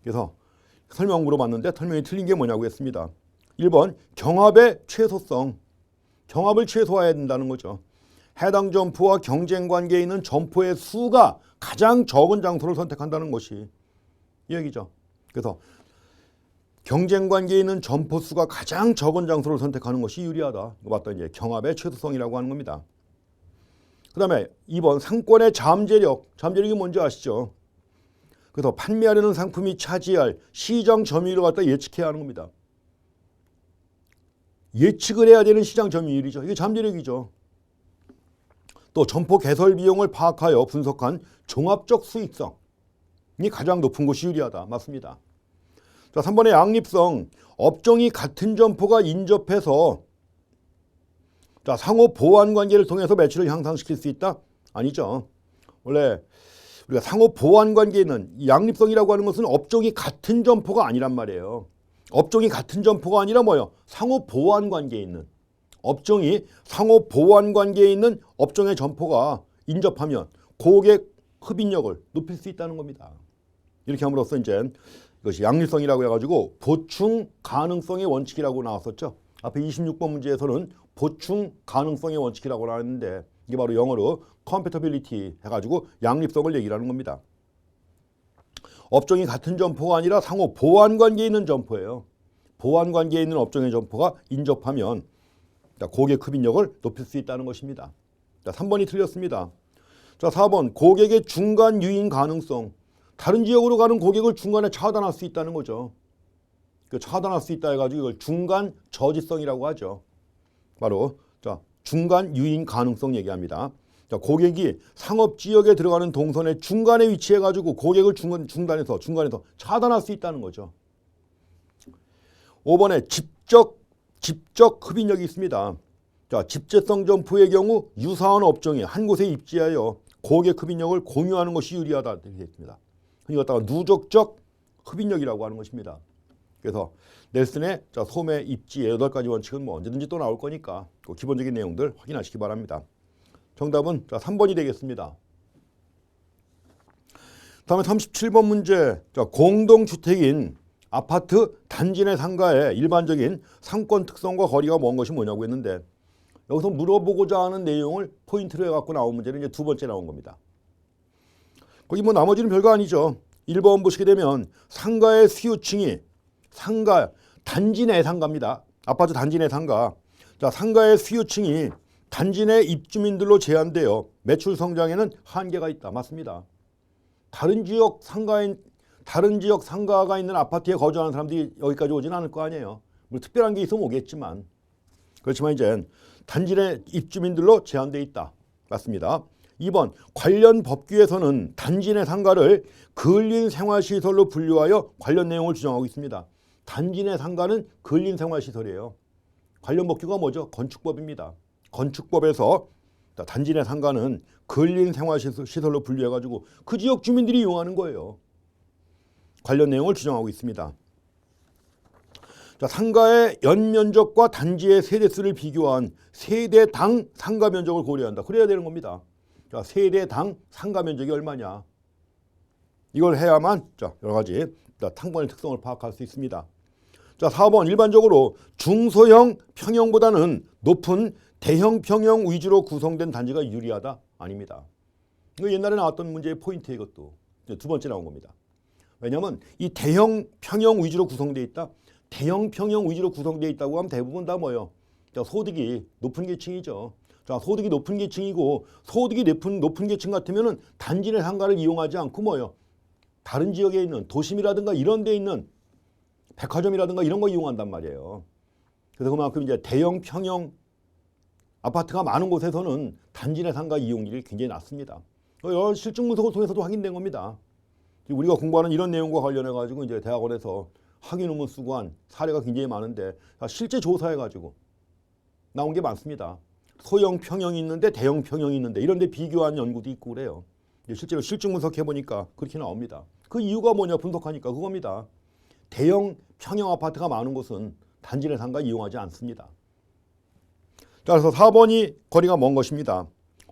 그래서 설명 물어봤는데 설명이 틀린 게 뭐냐고 했습니다. 1번 경합의 최소성. 경합을 최소화해야 된다는 거죠. 해당 점포와 경쟁 관계에 있는 점포의 수가 가장 적은 장소를 선택한다는 것이 이 얘기죠. 그래서 경쟁 관계에 있는 점포 수가 가장 적은 장소를 선택하는 것이 유리하다. 이거 봤더니 이제 경합의 최소성이라고 하는 겁니다. 그 다음에 2번 상권의 잠재력. 잠재력이 뭔지 아시죠? 그래서 판매하려는 상품이 차지할 시장 점유율을 갖다 예측해야 하는 겁니다. 예측을 해야 되는 시장 점유율이죠. 이게 잠재력이죠. 또 점포 개설 비용을 파악하여 분석한 종합적 수익성이 가장 높은 것이 유리하다. 맞습니다. 자, 3번의 양립성. 업종이 같은 점포가 인접해서 자, 상호 보완 관계를 통해서 매출을 향상시킬 수 있다? 아니죠. 원래 우리가 상호 보완 관계에 있는 양립성이라고 하는 것은 업종이 같은 점포가 아니란 말이에요. 업종이 같은 점포가 아니라 뭐예요? 상호 보완 관계에 있는, 업종이 상호 보완 관계에 있는 업종의 점포가 인접하면 고객 흡인력을 높일 수 있다는 겁니다. 이렇게 함으로써 이제 이것이 양립성이라고 해가지고 보충 가능성의 원칙이라고 나왔었죠. 앞에 26번 문제에서는 보충 가능성의 원칙이라고 나왔는데 이게 바로 영어로 compatibility 해가지고 양립성을 얘기를 하는 겁니다. 업종이 같은 점포가 아니라 상호 보완 관계에 있는 점포예요. 보완 관계에 있는 업종의 점포가 인접하면 고객 흡인력을 높일 수 있다는 것입니다. 자, 3번이 틀렸습니다. 자, 4번 고객의 중간 유인 가능성. 다른 지역으로 가는 고객을 중간에 차단할 수 있다는 거죠. 그 차단할 수 있다 해가지고 이걸 중간 저지성이라고 하죠. 바로 자, 중간 유인 가능성 얘기합니다. 자, 고객이 상업 지역에 들어가는 동선의 중간에 위치해가지고 고객을 중간에서 차단할 수 있다는 거죠. 5번에 직접 흡인력이 있습니다. 자, 집재성 점포의 경우 유사한 업종이 한 곳에 입지하여 고객 흡인력을 공유하는 것이 유리하다 되겠습니다. 이것다가 누적적 흡인력이라고 하는 것입니다. 그래서 넬슨의 소매 입지의 8가지 원칙은 뭐 언제든지 또 나올 거니까 그 기본적인 내용들 확인하시기 바랍니다. 정답은 3번이 되겠습니다. 다음에 37번 문제. 공동주택인 아파트 단지 내 상가의 일반적인 상권 특성과 거리가 먼 것이 뭐냐고 했는데 여기서 물어보고자 하는 내용을 포인트로 해갖고 나온 문제는 이제 2번째 나온 겁니다. 거기 뭐 나머지는 별거 아니죠. 1번 보시게 되면 상가의 수요층이 상가 단지 내 상가입니다. 아파트 단지 내 상가. 자, 상가의 수요층이 단지 내 입주민들로 제한되어 매출 성장에는 한계가 있다. 맞습니다. 다른 지역 상가가 있는 아파트에 거주하는 사람들이 여기까지 오진 않을 거 아니에요. 뭐 특별한 게 있으면 오겠지만 그렇지만 이제 단지 내 입주민들로 제한되어 있다. 맞습니다. 2번 관련 법규에서는 단지 내 상가를 근린 생활시설로 분류하여 관련 내용을 규정하고 있습니다. 단지 내 상가는 근린 생활시설이에요. 관련 법규가 뭐죠? 건축법입니다. 건축법에서 단지 내 상가는 근린 생활시설로 분류해가지고 그 지역 주민들이 이용하는 거예요. 관련 내용을 규정하고 있습니다. 자, 상가의 연면적과 단지의 세대수를 비교한 세대당 상가 면적을 고려한다. 그래야 되는 겁니다. 자, 세대당 상가 면적이 얼마냐. 이걸 해야만 여러 가지 상권의 특성을 파악할 수 있습니다. 자, 4번 일반적으로 중소형 평형보다는 높은 대형 평형 위주로 구성된 단지가 유리하다? 아닙니다. 이거 옛날에 나왔던 문제의 포인트에 이것도 이제 2번째 나온 겁니다. 왜냐하면 이 대형 평형 위주로 구성되어 있다. 대형 평형 위주로 구성되어 있다고 하면 대부분 다 뭐예요? 자, 소득이 높은 계층이죠. 자, 소득이 높은 계층이고 소득이 높은 계층 같으면은 단지 내 상가를 이용하지 않고 뭐예요? 다른 지역에 있는 도심이라든가 이런 데 있는 백화점이라든가 이런 거 이용한단 말이에요. 그래서 그만큼 이제 대형 평형 아파트가 많은 곳에서는 단지 내 상가 이용률이 굉장히 낮습니다. 여러 실증 분석을 통해서도 확인된 겁니다. 우리가 공부하는 이런 내용과 관련해 가지고 이제 대학원에서 학위 논문 쓰고 한 사례가 굉장히 많은데 실제 조사해 가지고 나온 게 많습니다. 소형 평형이 있는데 대형 평형이 있는데 이런 데 비교한 연구도 있고 그래요. 실제로 실증 분석해 보니까 그렇게 나옵니다. 그 이유가 뭐냐 분석하니까 그겁니다. 대형 평형 아파트가 많은 곳은 단지 내 상가 이용하지 않습니다. 자, 그래서 4번이 거리가 먼 것입니다.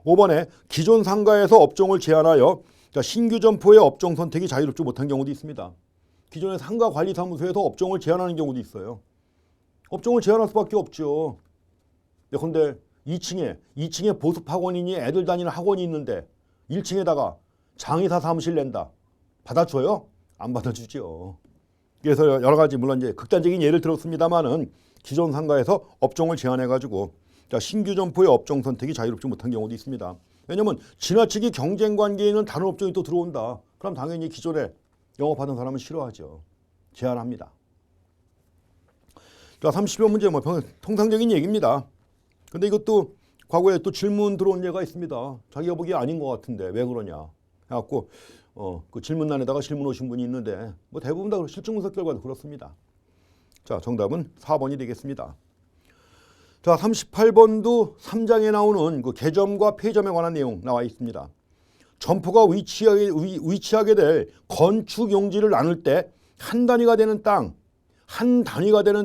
5번에 기존 상가에서 업종을 제한하여 신규 점포의 업종 선택이 자유롭지 못한 경우도 있습니다. 기존의 상가관리사무소에서 업종을 제한하는 경우도 있어요. 업종을 제한할 수밖에 없죠. 그런데 2층에 보습학원이니 애들 다니는 학원이 있는데 1층에다가 장의사 사무실 낸다. 받아줘요? 안 받아주죠. 그래서 여러 가지 물론 이제 극단적인 예를 들었습니다만은 기존 상가에서 업종을 제한해가지고 신규 점포의 업종 선택이 자유롭지 못한 경우도 있습니다. 왜냐하면 지나치게 경쟁 관계에 있는 다른 업종이 또 들어온다. 그럼 당연히 기존에 영업하던 사람은 싫어하죠. 제한합니다. 자, 30번 문제 뭐 통상적인 얘기입니다. 근데 이것도 과거에 또 질문 들어온 예가 있습니다. 자기가 보기에 아닌 것 같은데 왜 그러냐 해갖고 그 질문란에다가 질문 오신 분이 있는데 뭐 대부분 다 실증 분석 결과도 그렇습니다. 자, 정답은 4번이 되겠습니다. 자, 38번도 3장에 나오는 그 개점과 폐점에 관한 내용 나와 있습니다. 점포가 위치하게 될 건축 용지를 나눌 때 한 단위가 되는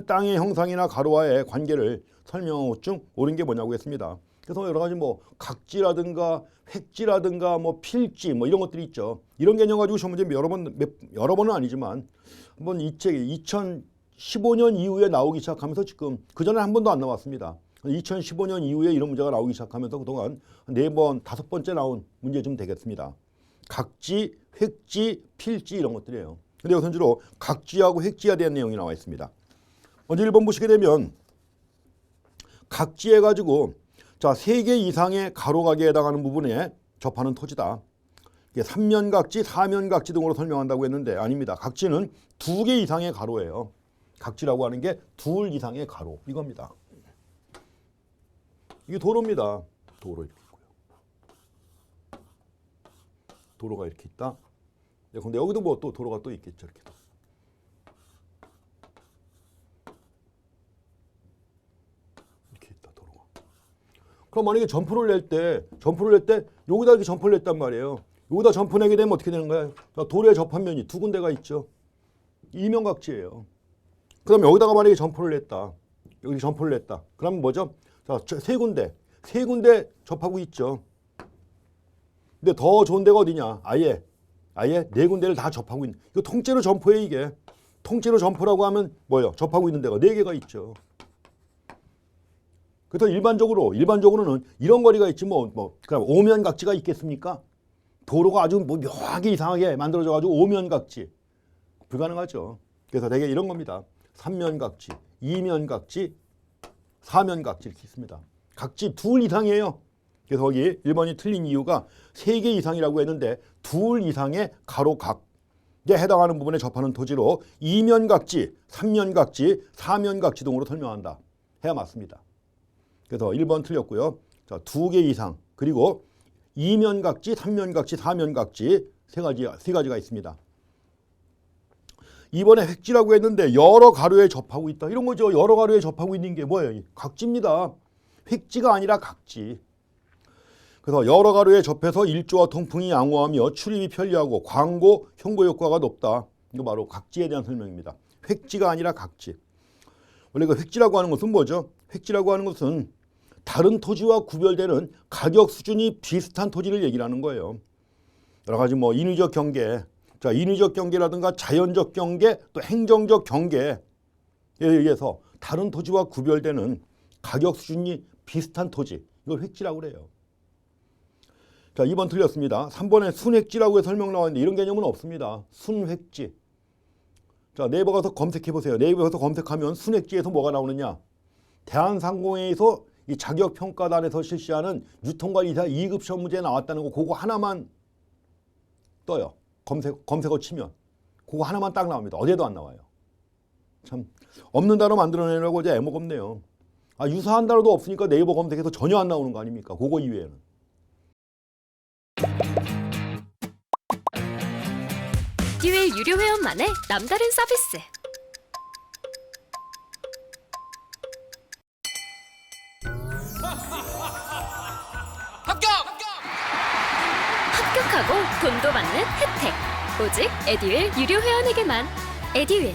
땅의 형상이나 가로와의 관계를 설명한 것 중 옳은 게 뭐냐고 했습니다. 그래서 여러 가지 뭐 각지라든가 획지라든가 뭐 필지 뭐 이런 것들이 있죠. 이런 개념 가지고 시험 문제 여러 번은 아니지만 한번 이 책이 2015년 이후에 나오기 시작하면서 지금 그전에 한 번도 안 나왔습니다. 2015년 이후에 이런 문제가 나오기 시작하면서 그동안 4번, 5번째 나온 문제쯤 되겠습니다. 각지, 획지, 필지 이런 것들이에요. 근데 여기서 주로 각지하고 획지에 대한 내용이 나와 있습니다. 먼저 1번 보시게 되면 각지해 가지고 자, 3개 이상의 가로각에 해당하는 부분에 접하는 토지다. 이게 3면각지, 4면각지 등으로 설명한다고 했는데 아닙니다. 각지는 2개 이상의 가로예요. 각지라고 하는 게 2 이상의 가로 이겁니다. 이게 도로입니다. 도로 이렇게 있고요. 도로가 이렇게 있다. 근데 여기도 뭐 또 도로가 또 있겠죠. 이렇게. 이렇게 있다 도로가. 그럼 만약에 점프를 낼 때 여기다 이렇게 점프를 냈단 말이에요. 여기다 점프 내게 되면 어떻게 되는 거야? 도로의 접합면이 2 군데가 있죠. 이면각지예요. 그다음에 여기다가 만약에 점프를 냈다. 여기 점프를 냈다. 그러면 뭐죠? 자, 3군데 접하고 있죠. 근데 더 좋은 데가 어디냐? 아예 4군데를 다 접하고 있는. 이거 통째로 점프해 이게. 통째로 점프라고 하면 뭐예요? 접하고 있는 데가 4개가 있죠. 그래서 일반적으로는 이런 거리가 있지 그럼 오면각지가 있겠습니까? 도로가 아주 묘하게 이상하게 만들어져 가지고 오면각지 불가능하죠. 그래서 되게 이런 겁니다. 3면각지, 2면각지, 4면각지 이렇게 있습니다. 각지 2 이상이에요. 그래서 거기 1번이 틀린 이유가 3개 이상이라고 했는데 2 이상의 가로각에 해당하는 부분에 접하는 토지로 2면각지, 3면각지, 4면각지 등으로 설명한다. 해야 맞습니다. 그래서 1번 틀렸고요. 자, 2개 이상 그리고 2면각지, 3면각지, 4면각지 세 가지가 있습니다. 이번에 획지라고 했는데 여러 가로에 접하고 있다. 이런 거죠. 여러 가로에 접하고 있는 게 뭐예요? 각지입니다. 획지가 아니라 각지. 그래서 여러 가로에 접해서 일조와 통풍이 양호하며 출입이 편리하고 광고, 홍보 효과가 높다. 이거 바로 각지에 대한 설명입니다. 획지가 아니라 각지. 원래 그 획지라고 하는 것은 뭐죠? 획지라고 하는 것은 다른 토지와 구별되는 가격 수준이 비슷한 토지를 얘기를 하는 거예요. 여러 가지 인위적 경계, 자, 인위적 경계라든가 자연적 경계, 또 행정적 경계에 의해서 다른 토지와 구별되는 가격 수준이 비슷한 토지, 이걸 획지라고 그래요. 자, 2번 틀렸습니다. 3번에 순획지라고 설명 나왔는데 이런 개념은 없습니다. 순획지. 자, 네이버 가서 검색해 보세요. 네이버 가서 검색하면 순획지에서 뭐가 나오느냐? 대한상공회에서 이 자격평가단에서 실시하는 유통관리사 2급 시험 문제에 나왔다는 거 그거 하나만 떠요. 검색어 치면 그거 하나만 딱 나옵니다. 어디에도 안 나와요. 참 없는 단어 만들어내려고 이제 애먹었네요. 유사한 단어도 없으니까 네이버 검색해서 전혀 안 나오는 거 아닙니까? 그거 이외에는. 에듀윌 유료 회원만의 남다른 서비스. 합격하고 돈도 받는 혜택. 오직 에듀윌 유료 회원에게만. 에듀윌.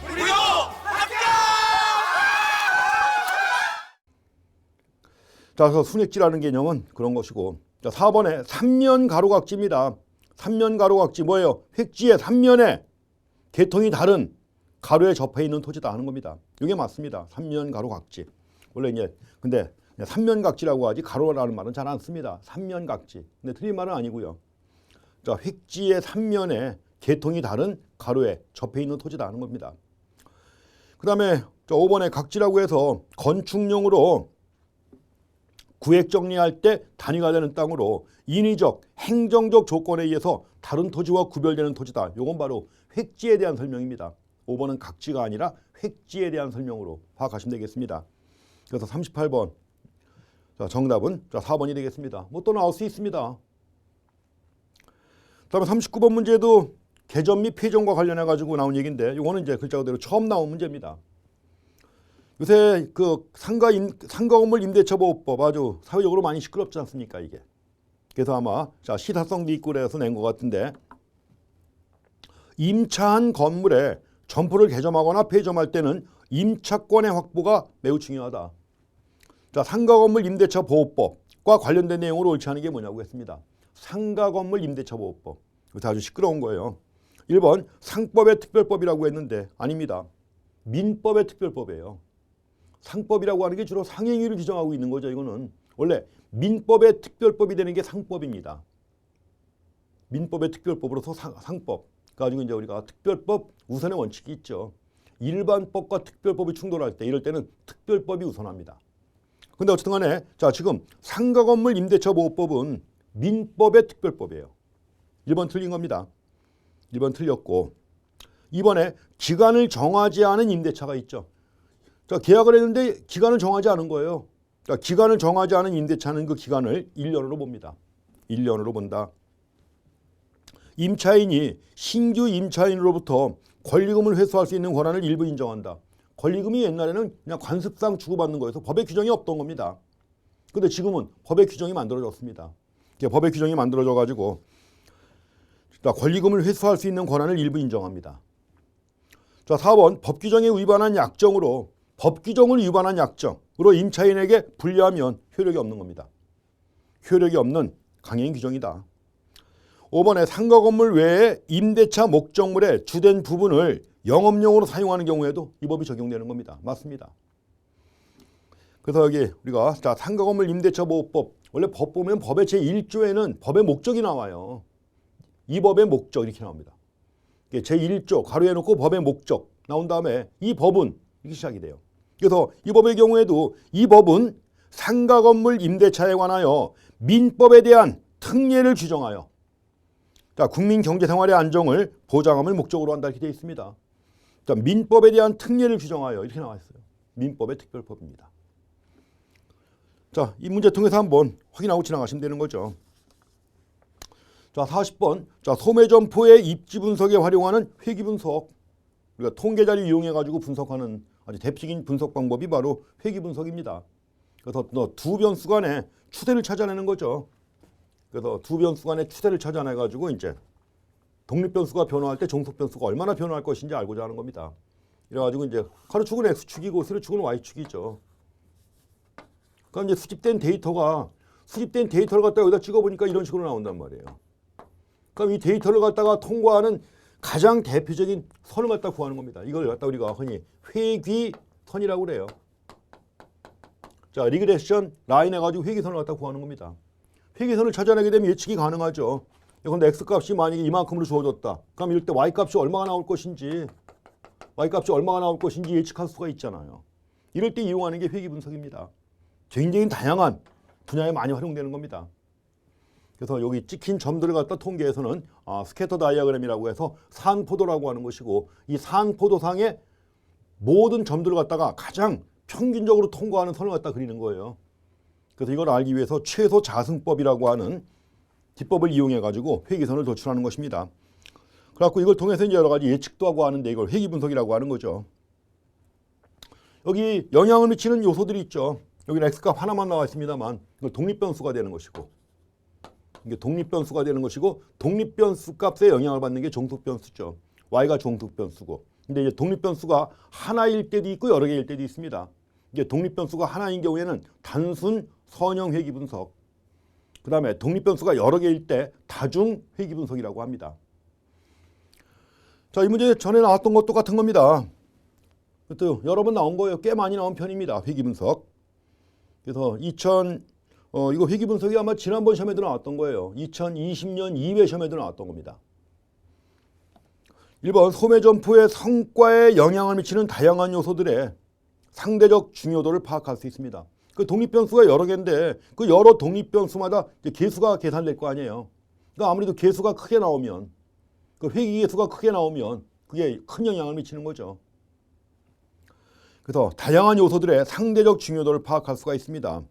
무료 합격! 자, 그래서 순획지라는 개념은 그런 것이고, 자, 4번에 3면 가로각지입니다. 3면 가로각지 뭐예요? 획지의 3면에 계통이 다른 가로에 접해 있는 토지다 하는 겁니다. 이게 맞습니다. 3면 가로각지. 원래 이제 근데 3면각지라고 하지 가로라는 말은 잘 안 씁니다. 3면각지. 근데 틀린 말은 아니고요. 자, 획지의 3면에 계통이 다른 가로에 접해 있는 토지다 하는 겁니다. 그 다음에 5번에 각지라고 해서 건축용으로 구획 정리할 때 단위가 되는 땅으로 인위적, 행정적 조건에 의해서 다른 토지와 구별되는 토지다. 이건 바로 획지에 대한 설명입니다. 5번은 각지가 아니라 획지에 대한 설명으로 파악하시면 되겠습니다. 그래서 38번 자, 정답은 4번이 되겠습니다. 또 나올 수 있습니다. 그다음에 39번 문제도 개점 및 폐점과 관련해 가지고 나온 얘기인데 이거는 이제 글자 그대로 처음 나온 문제입니다. 요새 그 상가 건물 임대차 보호법 아주 사회적으로 많이 시끄럽지 않습니까 이게. 그래서 아마 시사성도 있고 그래서 낸 것 같은데 임차한 건물에 점포를 개점하거나 폐점할 때는 임차권의 확보가 매우 중요하다. 자, 상가 건물 임대차 보호법과 관련된 내용으로 옳지 않은 게 뭐냐고 했습니다. 상가 건물 임대차 보호법. 이거 아주 시끄러운 거예요. 1번 상법의 특별법이라고 했는데 아닙니다. 민법의 특별법이에요. 상법이라고 하는 게 주로 상행위를 규정하고 있는 거죠. 이거는 원래 민법의 특별법이 되는 게 상법입니다. 민법의 특별법으로서 상법. 가지고 이제 우리가 특별법 우선의 원칙이 있죠. 일반법과 특별법이 충돌할 때 이럴 때는 특별법이 우선합니다. 근데 어쨌든 간에 자, 지금 상가건물 임대차 보호법은 민법의 특별법이에요. 1번 틀린 겁니다. 1번 틀렸고 이번에 기간을 정하지 않은 임대차가 있죠. 자, 계약을 했는데 기간을 정하지 않은 거예요. 자, 기간을 정하지 않은 임대차는 그 기간을 1년으로 봅니다. 1년으로 본다. 임차인이 신규 임차인으로부터 권리금을 회수할 수 있는 권한을 일부 인정한다. 권리금이 옛날에는 그냥 관습상 주고받는 거여서 법의 규정이 없던 겁니다. 근데 지금은 법의 규정이 만들어졌습니다. 법의 규정이 만들어져 가지고 권리금을 회수할 수 있는 권한을 일부 인정합니다. 자, 4번 법 규정에 위반한 약정으로 법 규정을 위반한 약정으로 임차인에게 불리하면 효력이 없는 겁니다. 효력이 없는 강행 규정이다. 5번에 상가 건물 외에 임대차 목적물의 주된 부분을 영업용으로 사용하는 경우에도 이 법이 적용되는 겁니다. 맞습니다. 그래서 여기 우리가 자, 상가 건물 임대차 보호법 원래 법 보면 법의 제1조에는 법의 목적이 나와요. 이 법의 목적 이렇게 나옵니다. 제1조 가로에 놓고 법의 목적 나온 다음에 이 법은 이렇게 시작이 돼요. 그래서 이 법의 경우에도 이 법은 상가 건물 임대차에 관하여 민법에 대한 특례를 규정하여 자, 국민 경제 생활의 안정을 보장함을 목적으로 한다 이렇게 되어 있습니다. 자, 민법에 대한 특례를 규정하여 이렇게 나와 있어요. 민법의 특별법입니다. 자, 이 문제 통해서 한번 확인하고 지나가시면 되는 거죠. 자, 40번. 자, 소매점포의 입지 분석에 활용하는 회기 분석. 우리가 통계자료 이용해 가지고 분석하는 아주 대표적인 분석 방법이 바로 회기 분석입니다. 그래서 두 변수 간의 추세를 찾아내는 거죠. 그래서 두 변수 간의 추세를 찾아내 가지고 이제 독립 변수가 변화할 때 종속 변수가 얼마나 변화할 것인지 알고자 하는 겁니다. 이래 가지고 이제 가로축은 x축이고 세로축은 y축이죠. 그럼 이제 수집된 데이터를 갖다가 여기다 찍어 보니까 이런 식으로 나온단 말이에요. 그럼 이 데이터를 갖다가 통과하는 가장 대표적인 선을 갖다 구하는 겁니다. 이걸 갖다 우리가 흔히 회귀선이라고 그래요. 자, 리그레션 라인 해가지고 회귀선을 갖다 구하는 겁니다. 회귀선을 찾아내게 되면 예측이 가능하죠. 근데 x값이 만약에 이만큼으로 주어졌다. 그럼 이럴 때 y값이 얼마가 나올 것인지 예측할 수가 있잖아요. 이럴 때 이용하는 게 회귀 분석입니다. 굉장히 다양한 분야에 많이 활용되는 겁니다. 그래서 여기 찍힌 점들을 갖다 통계에서는 스캐터 다이어그램이라고 해서 산포도라고 하는 것이고 이 산포도상의 모든 점들을 갖다가 가장 평균적으로 통과하는 선을 갖다 그리는 거예요. 그래서 이걸 알기 위해서 최소 자승법이라고 하는 기법을 이용해 가지고 회귀선을 도출하는 것입니다. 그래갖고 이걸 통해서 이제 여러 가지 예측도 하고 하는데 이걸 회귀 분석이라고 하는 거죠. 여기 영향을 미치는 요소들이 있죠. 여기는 x값 하나만 나와 있습니다만 이걸 독립변수가 되는 것이고 이게 독립변수가 되는 것이고 독립변수 값에 영향을 받는 게 종속변수죠. y가 종속변수고 근데 이제 독립변수가 하나일 때도 있고 여러 개일 때도 있습니다. 이제 독립변수가 하나인 경우에는 단순 선형 회귀 분석 그 다음에 독립변수가 여러 개일 때 다중 회귀 분석이라고 합니다. 자, 이 문제 전에 나왔던 것 똑같은 겁니다. 또 여러 번 나온 거예요. 꽤 많이 나온 편입니다. 회귀 분석. 그래서 이거 회귀 분석이 아마 지난번 시험에도 나왔던 거예요. 2020년 2회 시험에도 나왔던 겁니다. 1번 소매점포의 성과에 영향을 미치는 다양한 요소들의 상대적 중요도를 파악할 수 있습니다. 그 독립변수가 여러 개인데 그 여러 독립변수마다 계수가 계산될 거 아니에요. 그러니까 아무래도 계수가 크게 나오면 그 회귀계수가 크게 나오면 그게 큰 영향을 미치는 거죠. 그래서 다양한 요소들의 상대적 중요도를 파악할 수가 있습니다.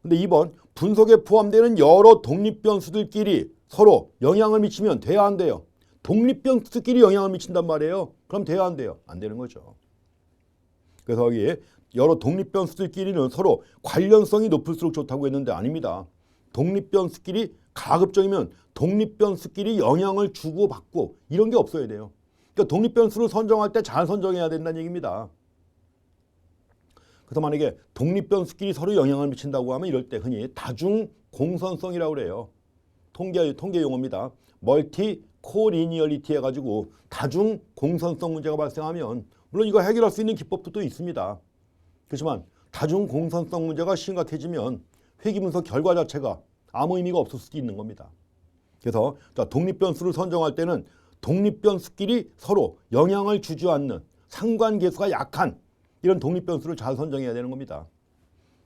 근데 2번 분석에 포함되는 여러 독립변수들끼리 서로 영향을 미치면 돼야 안 돼요. 독립변수끼리 영향을 미친단 말이에요. 그럼 돼야 안 돼요. 안 되는 거죠. 그래서 여기 여러 독립변수들끼리는 서로 관련성이 높을수록 좋다고 했는데 아닙니다. 독립변수끼리 가급적이면 독립변수끼리 영향을 주고받고 이런 게 없어야 돼요. 그러니까 독립변수를 선정할 때 잘 선정해야 된다는 얘기입니다. 그래서 만약에 독립변수끼리 서로 영향을 미친다고 하면 이럴 때 흔히 다중 공선성이라고 그래요. 통계 용어입니다. 멀티 코리니얼리티 해가지고 다중 공선성 문제가 발생하면 물론 이거 해결할 수 있는 기법도 또 있습니다. 그렇지만 다중 공선성 문제가 심각해지면 회귀 분석 결과 자체가 아무 의미가 없을 수도 있는 겁니다. 그래서 자, 독립변수를 선정할 때는 독립변수끼리 서로 영향을 주지 않는 상관계수가 약한 이런 독립변수를 잘 선정해야 되는 겁니다.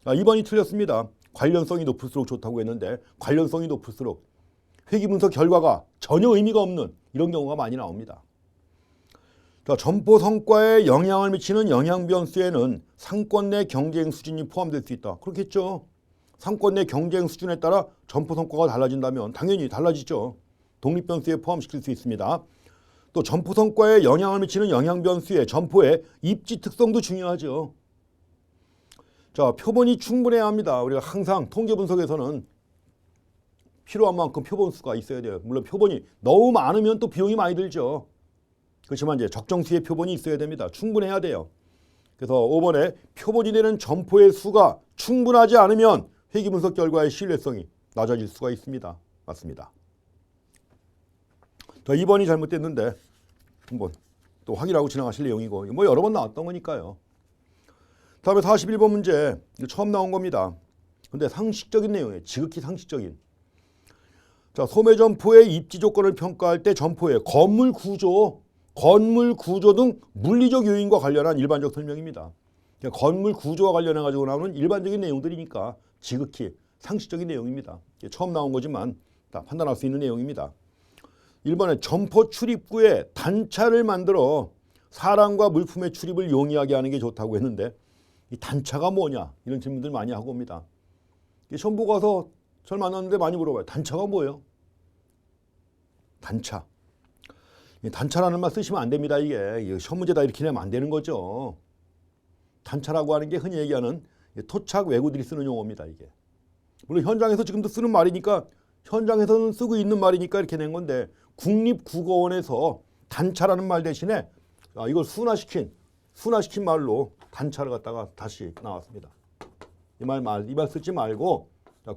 2번이 틀렸습니다. 관련성이 높을수록 좋다고 했는데 관련성이 높을수록 회귀분석 결과가 전혀 의미가 없는 이런 경우가 많이 나옵니다. 자, 점포 성과에 영향을 미치는 영향변수에는 상권 내 경쟁 수준이 포함될 수 있다. 그렇겠죠. 상권 내 경쟁 수준에 따라 점포 성과가 달라진다면 당연히 달라지죠. 독립변수에 포함시킬 수 있습니다. 또 점포 성과에 영향을 미치는 영향변수의 점포의 입지 특성도 중요하죠. 자, 표본이 충분해야 합니다. 우리가 항상 통계 분석에서는 필요한 만큼 표본 수가 있어야 돼요. 물론 표본이 너무 많으면 또 비용이 많이 들죠. 그렇지만 이제 적정수의 표본이 있어야 됩니다. 충분해야 돼요. 그래서 5번에 표본이 되는 점포의 수가 충분하지 않으면 회귀 분석 결과의 신뢰성이 낮아질 수가 있습니다. 맞습니다. 자, 2번이 잘못됐는데 한번 또 확인하고 지나가실 내용이고 뭐 여러 번 나왔던 거니까요. 다음에 41번 문제 이거 처음 나온 겁니다. 근데 상식적인 내용이에요. 지극히 상식적인. 자, 소매 점포의 입지 조건을 평가할 때 점포의 건물 구조 등 물리적 요인과 관련한 일반적 설명입니다. 그러니까 건물 구조와 관련해 가지고 나오는 일반적인 내용들이니까 지극히 상식적인 내용입니다. 처음 나온 거지만 다 판단할 수 있는 내용입니다. 1번에 점포 출입구에 단차를 만들어 사람과 물품의 출입을 용이하게 하는 게 좋다고 했는데 이 단차가 뭐냐 이런 질문들 많이 하고 옵니다. 시험 보고 가서 절 만났는데 많이 물어봐요. 단차가 뭐예요? 단차. 단차라는 말 쓰시면 안 됩니다. 이게 시험 문제다 이렇게 내면 안 되는 거죠. 단차라고 하는 게 흔히 얘기하는 토착 외구들이 쓰는 용어입니다. 이게 물론 현장에서 지금도 쓰는 말이니까 현장에서는 쓰고 있는 말이니까 이렇게 낸 건데 국립국어원에서 단차라는 말 대신에 이걸 순화시킨 말로 단차를 갖다가 다시 나왔습니다. 이 말 쓰지 말고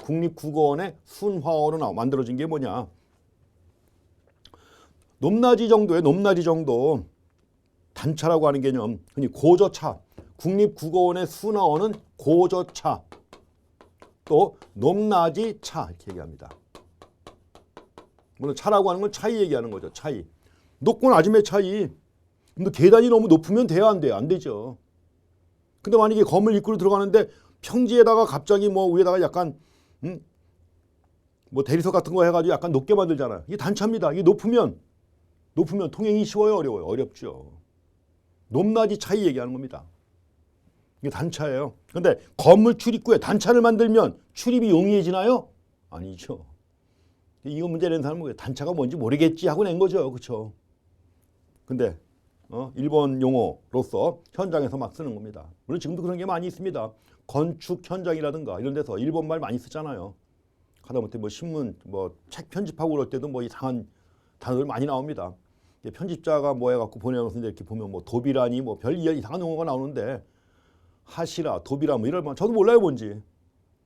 국립국어원의 순화어로 만들어진 게 뭐냐? 높낮이 정도 단차라고 하는 개념, 흔히 고저차. 국립국어원의 순화어는 고저차, 또 높낮이 차 이렇게 얘기합니다. 물론 차라고 하는 건 차이 얘기하는 거죠. 차이. 높고 낮음의 차이. 근데 계단이 너무 높으면 돼요, 안 돼요? 안 되죠. 근데 만약에 건물 입구로 들어가는데 평지에다가 갑자기 뭐 위에다가 약간 뭐 대리석 같은 거 해가지고 약간 높게 만들잖아요. 이게 단차입니다. 이게 높으면 통행이 쉬워요, 어려워요? 어렵죠. 높낮이 차이 얘기하는 겁니다. 이게 단차예요. 근데 건물 출입구에 단차를 만들면 출입이 용이해지나요? 아니죠. 이거 문제 낸 사람은 단차가 뭔지 모르겠지 하고 낸 거죠. 그렇죠? 근데 일본 용어로서 현장에서 막 쓰는 겁니다. 물론 지금도 그런 게 많이 있습니다. 건축 현장이라든가 이런 데서 일본 말 많이 쓰잖아요. 하다못해 뭐 신문 책 편집하고 그럴 때도 뭐 이상한 단어들 많이 나옵니다. 편집자가 뭐 해갖고 보내면서 이렇게 보면 뭐 도비라니 뭐 별 이상한 용어가 나오는데 하시라, 도비라 뭐 이런 말 저도 몰라요 뭔지.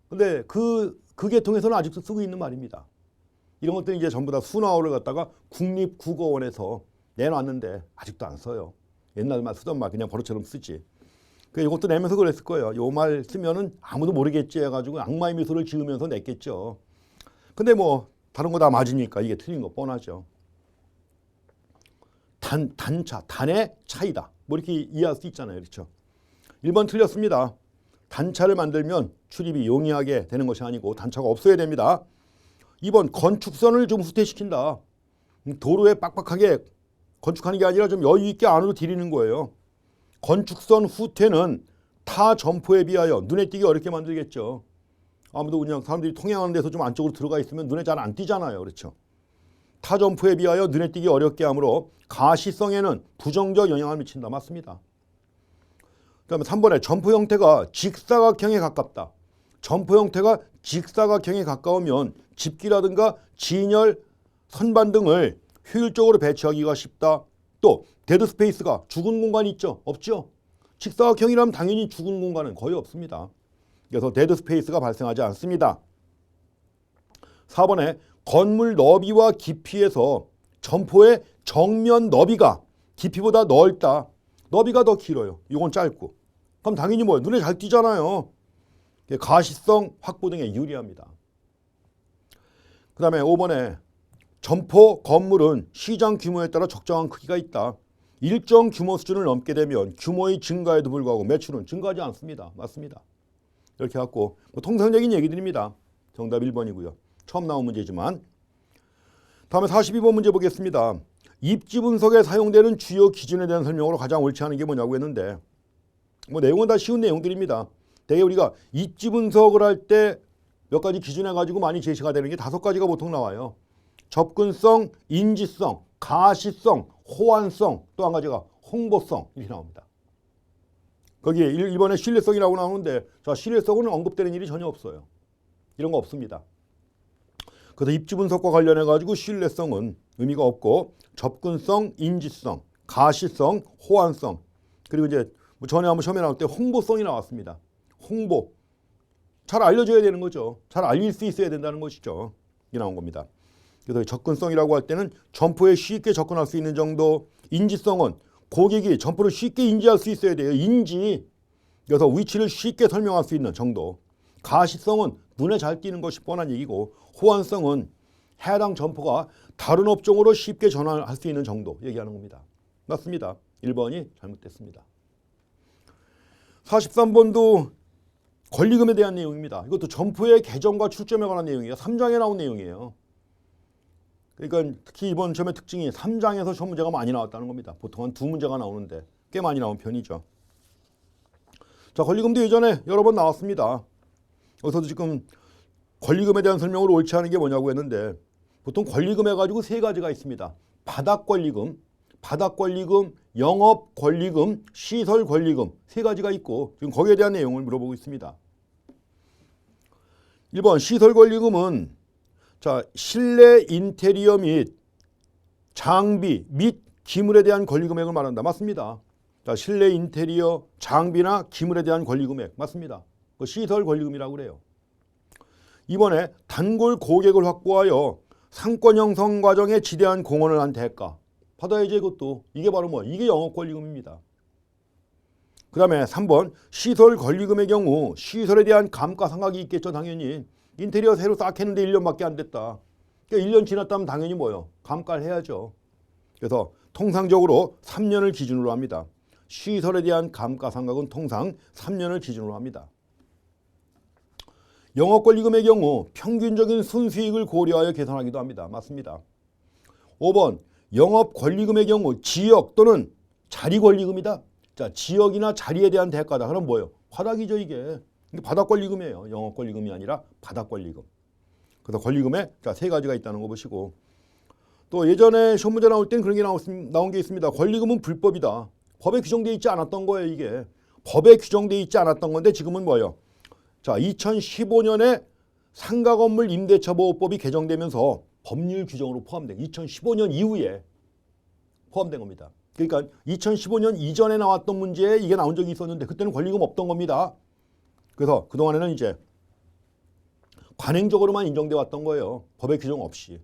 근데 그 계통에서는 아직도 쓰고 있는 말입니다. 이런 것들이 이제 전부 다 순화어를 갖다가 국립국어원에서 내놨는데 아직도 안 써요. 옛날 말 쓰던 말 그냥 버릇처럼 쓰지. 이것도 내면서 그랬을 거예요. 요 말 쓰면은 아무도 모르겠지 해가지고 악마의 미소를 지으면서 냈겠죠. 근데 뭐 다른 거 다 맞으니까 이게 틀린 거 뻔하죠. 단차, 단의 차이다. 뭐 이렇게 이해할 수 있잖아요. 그렇죠? 1번 틀렸습니다. 단차를 만들면 출입이 용이하게 되는 것이 아니고 단차가 없어야 됩니다. 2번 건축선을 좀 후퇴시킨다. 도로에 빡빡하게 건축하는 게 아니라 좀 여유 있게 안으로 들이는 거예요. 건축선 후퇴는 타 점포에 비하여 눈에 띄기 어렵게 만들겠죠. 아무도 그냥 사람들이 통행하는 데서 좀 안쪽으로 들어가 있으면 눈에 잘 안 띄잖아요. 그렇죠? 타 점포에 비하여 눈에 띄기 어렵게 하므로 가시성에는 부정적 영향을 미친다. 맞습니다. 그다음에 3번에 점포 형태가 직사각형에 가깝다. 점포 형태가 직사각형에 가까우면 집기라든가 진열, 선반 등을 효율적으로 배치하기가 쉽다. 또 데드스페이스가 죽은 공간이 있죠? 없죠? 직사각형이라면 당연히 죽은 공간은 거의 없습니다. 그래서 데드스페이스가 발생하지 않습니다. 4번에 건물 너비와 깊이에서 점포의 정면 너비가 깊이보다 넓다. 너비가 더 길어요. 이건 짧고. 그럼 당연히 뭐예요? 눈에 잘 띄잖아요. 가시성 확보 등에 유리합니다. 그 다음에 5번에 점포 건물은 시장 규모에 따라 적정한 크기가 있다. 일정 규모 수준을 넘게 되면 규모의 증가에도 불구하고 매출은 증가하지 않습니다. 맞습니다. 이렇게 갖고 통상적인 얘기들입니다. 정답 1번이고요. 처음 나온 문제지만. 다음에 42번 문제 보겠습니다. 입지 분석에 사용되는 주요 기준에 대한 설명으로 가장 옳지 않은 게 뭐냐고 했는데 내용은 다 쉬운 내용들입니다. 대개 우리가 입지 분석을 할 때 몇 가지 기준해 가지고 많이 제시가 되는 게 5가지가 보통 나와요. 접근성, 인지성, 가시성, 호환성, 또 한 가지가 홍보성 이렇게 나옵니다. 거기에 1번에 신뢰성이라고 나오는데 자, 신뢰성은 언급되는 일이 전혀 없어요. 이런 거 없습니다. 그래서 입지 분석과 관련해 가지고 신뢰성은 의미가 없고 접근성, 인지성, 가시성, 호환성 그리고 이제 전에 한번 시험에 나올 때 홍보성이 나왔습니다. 홍보 잘 알려줘야 되는 거죠. 잘 알릴 수 있어야 된다는 것이죠. 이게 나온 겁니다. 그래서 접근성이라고 할 때는 점포에 쉽게 접근할 수 있는 정도, 인지성은 고객이 점포를 쉽게 인지할 수 있어야 돼요. 인지. 그래서 위치를 쉽게 설명할 수 있는 정도. 가시성은 눈에 잘 띄는 것이 뻔한 얘기고, 호환성은 해당 점포가 다른 업종으로 쉽게 전환할 수 있는 정도 얘기하는 겁니다. 맞습니다. 1번이 잘못됐습니다. 43번도 권리금에 대한 내용입니다. 이것도 점포의 개정과 출점에 관한 내용이에요. 3장에 나온 내용이에요. 그러니까 특히 이번 시험의 특징이 3장에서 시험 문제가 많이 나왔다는 겁니다. 보통 한 2문제가 나오는데 꽤 많이 나온 편이죠. 자, 권리금도 예전에 여러 번 나왔습니다. 여기서도 지금 권리금에 대한 설명을 옳지 않은 게 뭐냐고 했는데 보통 권리금 해가지고 3가지가 있습니다. 바닥권리금, 영업권리금, 시설권리금 3가지가 있고 지금 거기에 대한 내용을 물어보고 있습니다. 1번 시설권리금은 자, 실내 인테리어 및 장비 및 기물에 대한 권리금액을 말한다. 맞습니다. 자, 실내 인테리어, 장비나 기물에 대한 권리금액 맞습니다. 그 시설 권리금이라고 그래요. 이번에 단골 고객을 확보하여 상권 형성 과정에 지대한 공헌을 한 대가 받아야지. 이것도 이게 바로 이게 영업 권리금입니다. 그 다음에 3번 시설 권리금의 경우 시설에 대한 감가상각이 있겠죠. 당연히 인테리어 새로 싹 했는데 1년밖에 안 됐다. 그러니까 1년 지났다면 당연히 감가를 해야죠. 그래서 통상적으로 3년을 기준으로 합니다. 시설에 대한 감가상각은 통상 3년을 기준으로 합니다. 영업권리금의 경우 평균적인 순수익을 고려하여 계산하기도 합니다. 맞습니다. 5번 영업권리금의 경우 지역 또는 자리권리금이다. 자, 지역이나 자리에 대한 대가다. 그럼 바닥이죠 이게. 바닥권리금이에요. 영업권리금이 아니라 바닥권리금. 그래서 권리금에 3가지가 있다는 거 보시고 또 예전에 시험 문제 나올 땐 그런 게 나온 게 있습니다. 권리금은 불법이다. 법에 규정되어 있지 않았던 거예요 이게. 법에 규정되어 있지 않았던 건데 지금은 자, 2015년에 상가건물 임대차보호법이 개정되면서 법률 규정으로 포함된 2015년 이후에 포함된 겁니다. 그러니까 2015년 이전에 나왔던 문제에 이게 나온 적이 있었는데 그때는 권리금 없던 겁니다. 그래서 그동안에는 이제 관행적으로만 인정돼 왔던 거예요. 법의 규정 없이.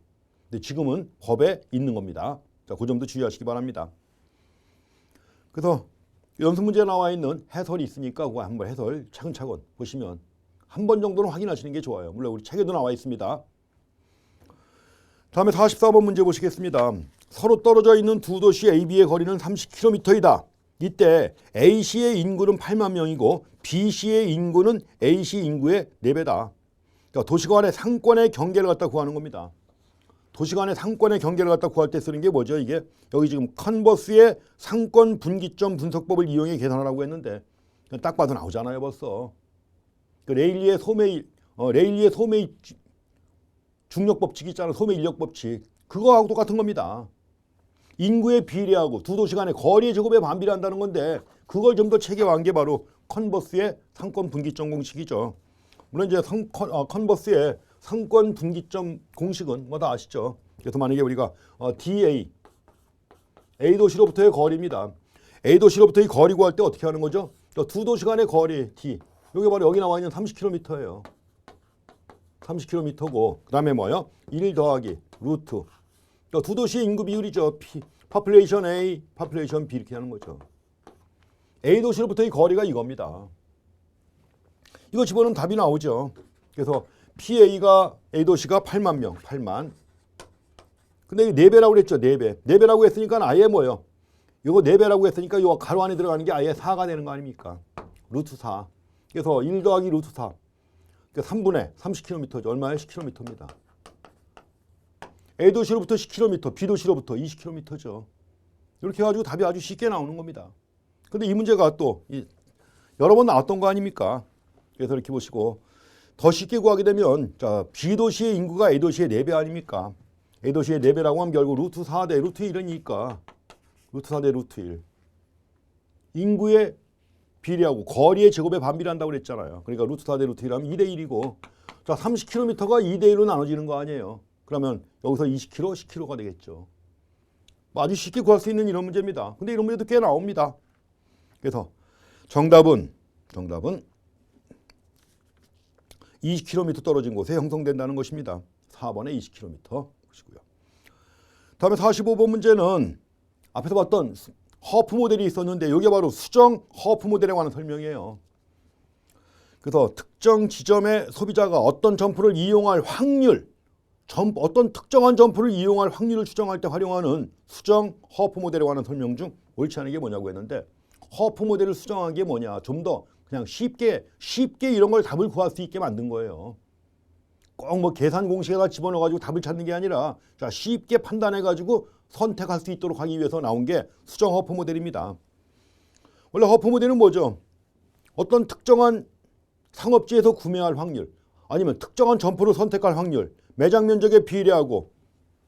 근데 지금은 법에 있는 겁니다. 자, 그 점도 주의하시기 바랍니다. 그래서 연습 문제에 나와 있는 해설이 있으니까 그거 한번 해설 차근차근 보시면 한 번 정도는 확인하시는 게 좋아요. 물론 우리 책에도 나와 있습니다. 다음에 44번 문제 보시겠습니다. 서로 떨어져 있는 두 도시 A, B의 거리는 30km이다. 이때 A시의 인구는 8만 명이고 B시의 인구는 A시 인구의 4배다. 그러니까 도시 간의 상권의 경계를 갖다 구하는 겁니다. 도시 간의 상권의 경계를 갖다 구할 때 쓰는 게 뭐죠? 이게 여기 지금 컨버스의 상권 분기점 분석법을 이용해 계산하라고 했는데 딱 봐도 나오잖아요 벌써. 그 레일리의 소매 중력 법칙 있잖아요. 소매 인력 법칙. 그거하고 똑같은 겁니다. 인구에 비례하고 두 도시 간의 거리 제곱에 반비례한다는 건데 그걸 좀 더 체계화한 게 바로 컨버스의 상권 분기점 공식이죠. 물론 이제 컨버스의 상권 분기점 공식은 다 아시죠. 그래서 만약에 우리가 DA A 도시로부터의 거리입니다. A 도시로부터의 거리 구할 때 어떻게 하는 거죠? 두 도시 간의 거리 D. 이게 바로 여기 나와 있는 30km예요. 30km고 그다음에 1 더하기 루트. 두 도시의 인구 비율이죠. population A, population B 이렇게 하는 거죠. A 도시로부터의 거리가 이겁니다. 이거 집어넣으면 답이 나오죠. 그래서 PA가 A 도시가 8만 명, 8만. 근데 이 4배라고 그랬죠. 4배. 4배라고 했으니까 아예 뭐예요? 이거 4배라고 했으니까 이 가로 안에 들어가는 게 아예 4가 되는 거 아닙니까? 루트 4. 그래서 1 더하기 루트 4. 그러니까 3분의 30km죠. 얼마예요? 10km입니다. A도시로부터 10km, B도시로부터 20km죠. 이렇게 해가지고 답이 아주 쉽게 나오는 겁니다. 근데 이 문제가 또 여러 번 나왔던 거 아닙니까? 그래서 이렇게 보시고 더 쉽게 구하게 되면 자, B도시의 인구가 A도시의 4배 아닙니까? A도시의 4배라고 하면 결국 루트 4 대 루트 1이니까 루트 4 대 루트 1. 인구의 비례하고 거리의 제곱에 반비례한다고 그랬잖아요. 그러니까 루트 4 대 루트 1 하면 2 대 1이고 자, 30km가 2 대 1로 나눠지는 거 아니에요. 그러면 여기서 20km, 10km가 되겠죠. 아주 쉽게 구할 수 있는 이런 문제입니다. 근데 이런 문제도 꽤 나옵니다. 그래서 정답은 20km 떨어진 곳에 형성된다는 것입니다. 4번에 20km 보시고요. 다음에 45번 문제는 앞에서 봤던 허프 모델이 있었는데 이게 바로 수정 허프 모델에 관한 설명이에요. 그래서 특정 지점의 소비자가 어떤 점포를 이용할 확률, 어떤 특정한 점포를 이용할 확률을 추정할 때 활용하는 수정 허프 모델에 관한 설명 중 옳지 않은 게 뭐냐고 했는데 허프 모델을 수정한 게 뭐냐? 좀 더 그냥 쉽게 이런 걸 답을 구할 수 있게 만든 거예요. 꼭 뭐 계산 공식에다 집어넣어가지고 답을 찾는 게 아니라 자, 쉽게 판단해가지고 선택할 수 있도록 하기 위해서 나온 게 수정 허프 모델입니다. 원래 허프 모델은 뭐죠? 어떤 특정한 상업지에서 구매할 확률 아니면 특정한 점포를 선택할 확률 매장 면적에 비례하고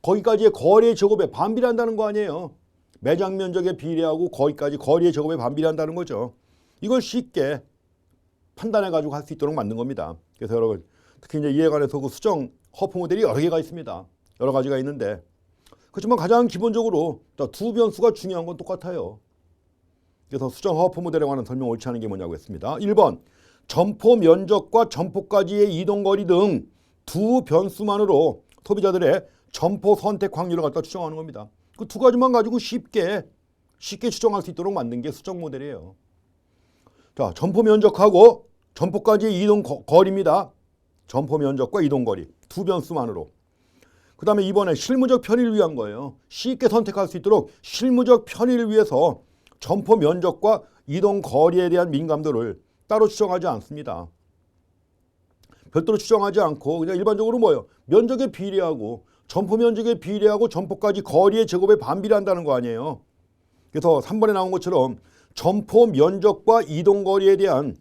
거기까지의 거리의 제곱에 반비례한다는 거 아니에요. 매장 면적에 비례하고 거기까지 거리의 제곱에 반비례한다는 거죠. 이걸 쉽게 판단해가지고 할 수 있도록 만든 겁니다. 그래서 여러분 특히 이제 이에 관해서 그 수정 허프 모델이 여러 개가 있습니다. 여러 가지가 있는데 그렇지만 가장 기본적으로 두 변수가 중요한 건 똑같아요. 그래서 수정 허프 모델에 관한 설명 옳지 않은 게 뭐냐고 했습니다. 1번 점포 면적과 점포까지의 이동거리 등 두 변수만으로 소비자들의 점포 선택 확률을 갖다 추정하는 겁니다. 그 두 가지만 가지고 쉽게 추정할 수 있도록 만든 게 수정 모델이에요. 자, 점포 면적하고 점포까지의 이동 거리입니다. 점포 면적과 이동 거리 두 변수만으로. 그 다음에 이번에 실무적 편의를 위한 거예요. 쉽게 선택할 수 있도록 실무적 편의를 위해서 점포 면적과 이동 거리에 대한 민감도를 따로 추정하지 않습니다. 별도로 추정하지 않고 그냥 일반적으로 뭐예요? 면적에 비례하고 점포 면적에 비례하고 점포까지 거리의 제곱에 반비례한다는 거 아니에요. 그래서 3번에 나온 것처럼 점포 면적과 이동 거리에 대한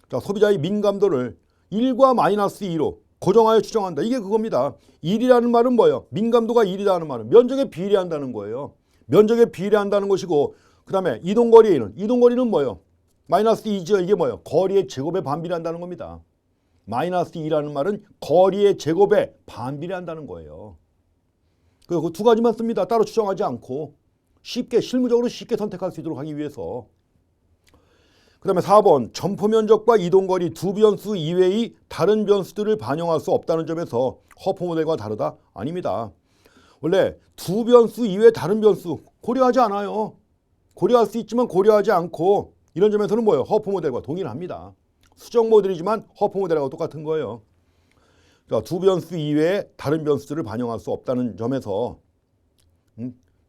소비자의 민감도를 1과 마이너스 2로 고정하여 추정한다. 이게 그겁니다. 1이라는 말은 뭐예요? 민감도가 1이라는 말은 면적에 비례한다는 거예요. 면적에 비례한다는 것이고 그 다음에 이동거리는 뭐예요? 마이너스 2죠. 이게 뭐예요? 거리의 제곱에 반비례한다는 겁니다. 마이너스 2라는 말은 거리의 제곱에 반비례한다는 거예요. 그 두 가지만 씁니다. 따로 추정하지 않고 실무적으로 쉽게 선택할 수 있도록 하기 위해서. 그 다음에 4번 점포 면적과 이동거리 두 변수 이외의 다른 변수들을 반영할 수 없다는 점에서 허프 모델과 다르다? 아닙니다. 원래 두 변수 이외의 다른 변수 고려하지 않아요. 고려할 수 있지만 고려하지 않고 이런 점에서는 뭐예요? 허프 모델과 동일합니다. 수정 모델이지만 허프 모델하고 똑같은 거예요. 두 변수 이외에 다른 변수들을 반영할 수 없다는 점에서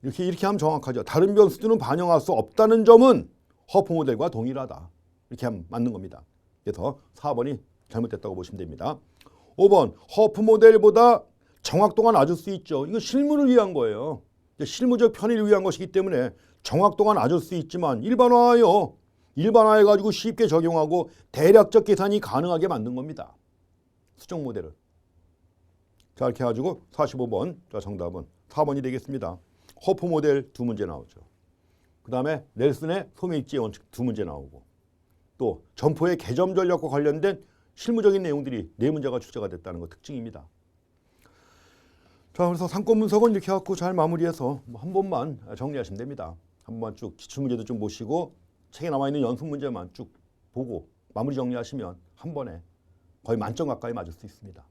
이렇게 하면 정확하죠. 다른 변수들은 반영할 수 없다는 점은 허프 모델과 동일하다. 이렇게 하면 맞는 겁니다. 그래서 4번이 잘못됐다고 보시면 됩니다. 5번 허프 모델보다 정확도가 낮을 수 있죠. 이거 실무를 위한 거예요. 실무적 편의를 위한 것이기 때문에 정확도가 낮을 수 있지만 일반화해가지고 쉽게 적용하고 대략적 계산이 가능하게 만든 겁니다. 수정 모델을. 자, 이렇게 해가지고 45번 정답은 4번이 되겠습니다. 허프 모델 두 문제 나오죠. 그 다음에 넬슨의 소매입지의 원칙 두 문제 나오고 또 점포의 개점 전략과 관련된 실무적인 내용들이 네 문제가 출제가 됐다는 것 특징입니다. 자, 그래서 상권 분석은 이렇게 해갖고 잘 마무리해서 한 번만 정리하시면 됩니다. 한 번만 쭉 기출문제도 좀 보시고 책에 남아있는 연습 문제만 쭉 보고 마무리 정리하시면 한 번에 거의 만점 가까이 맞을 수 있습니다.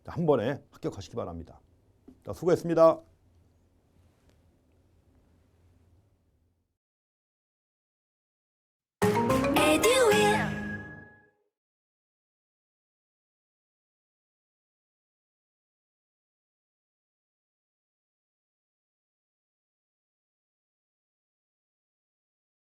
한 번에 합격하시기 바랍니다. 자, 수고했습니다.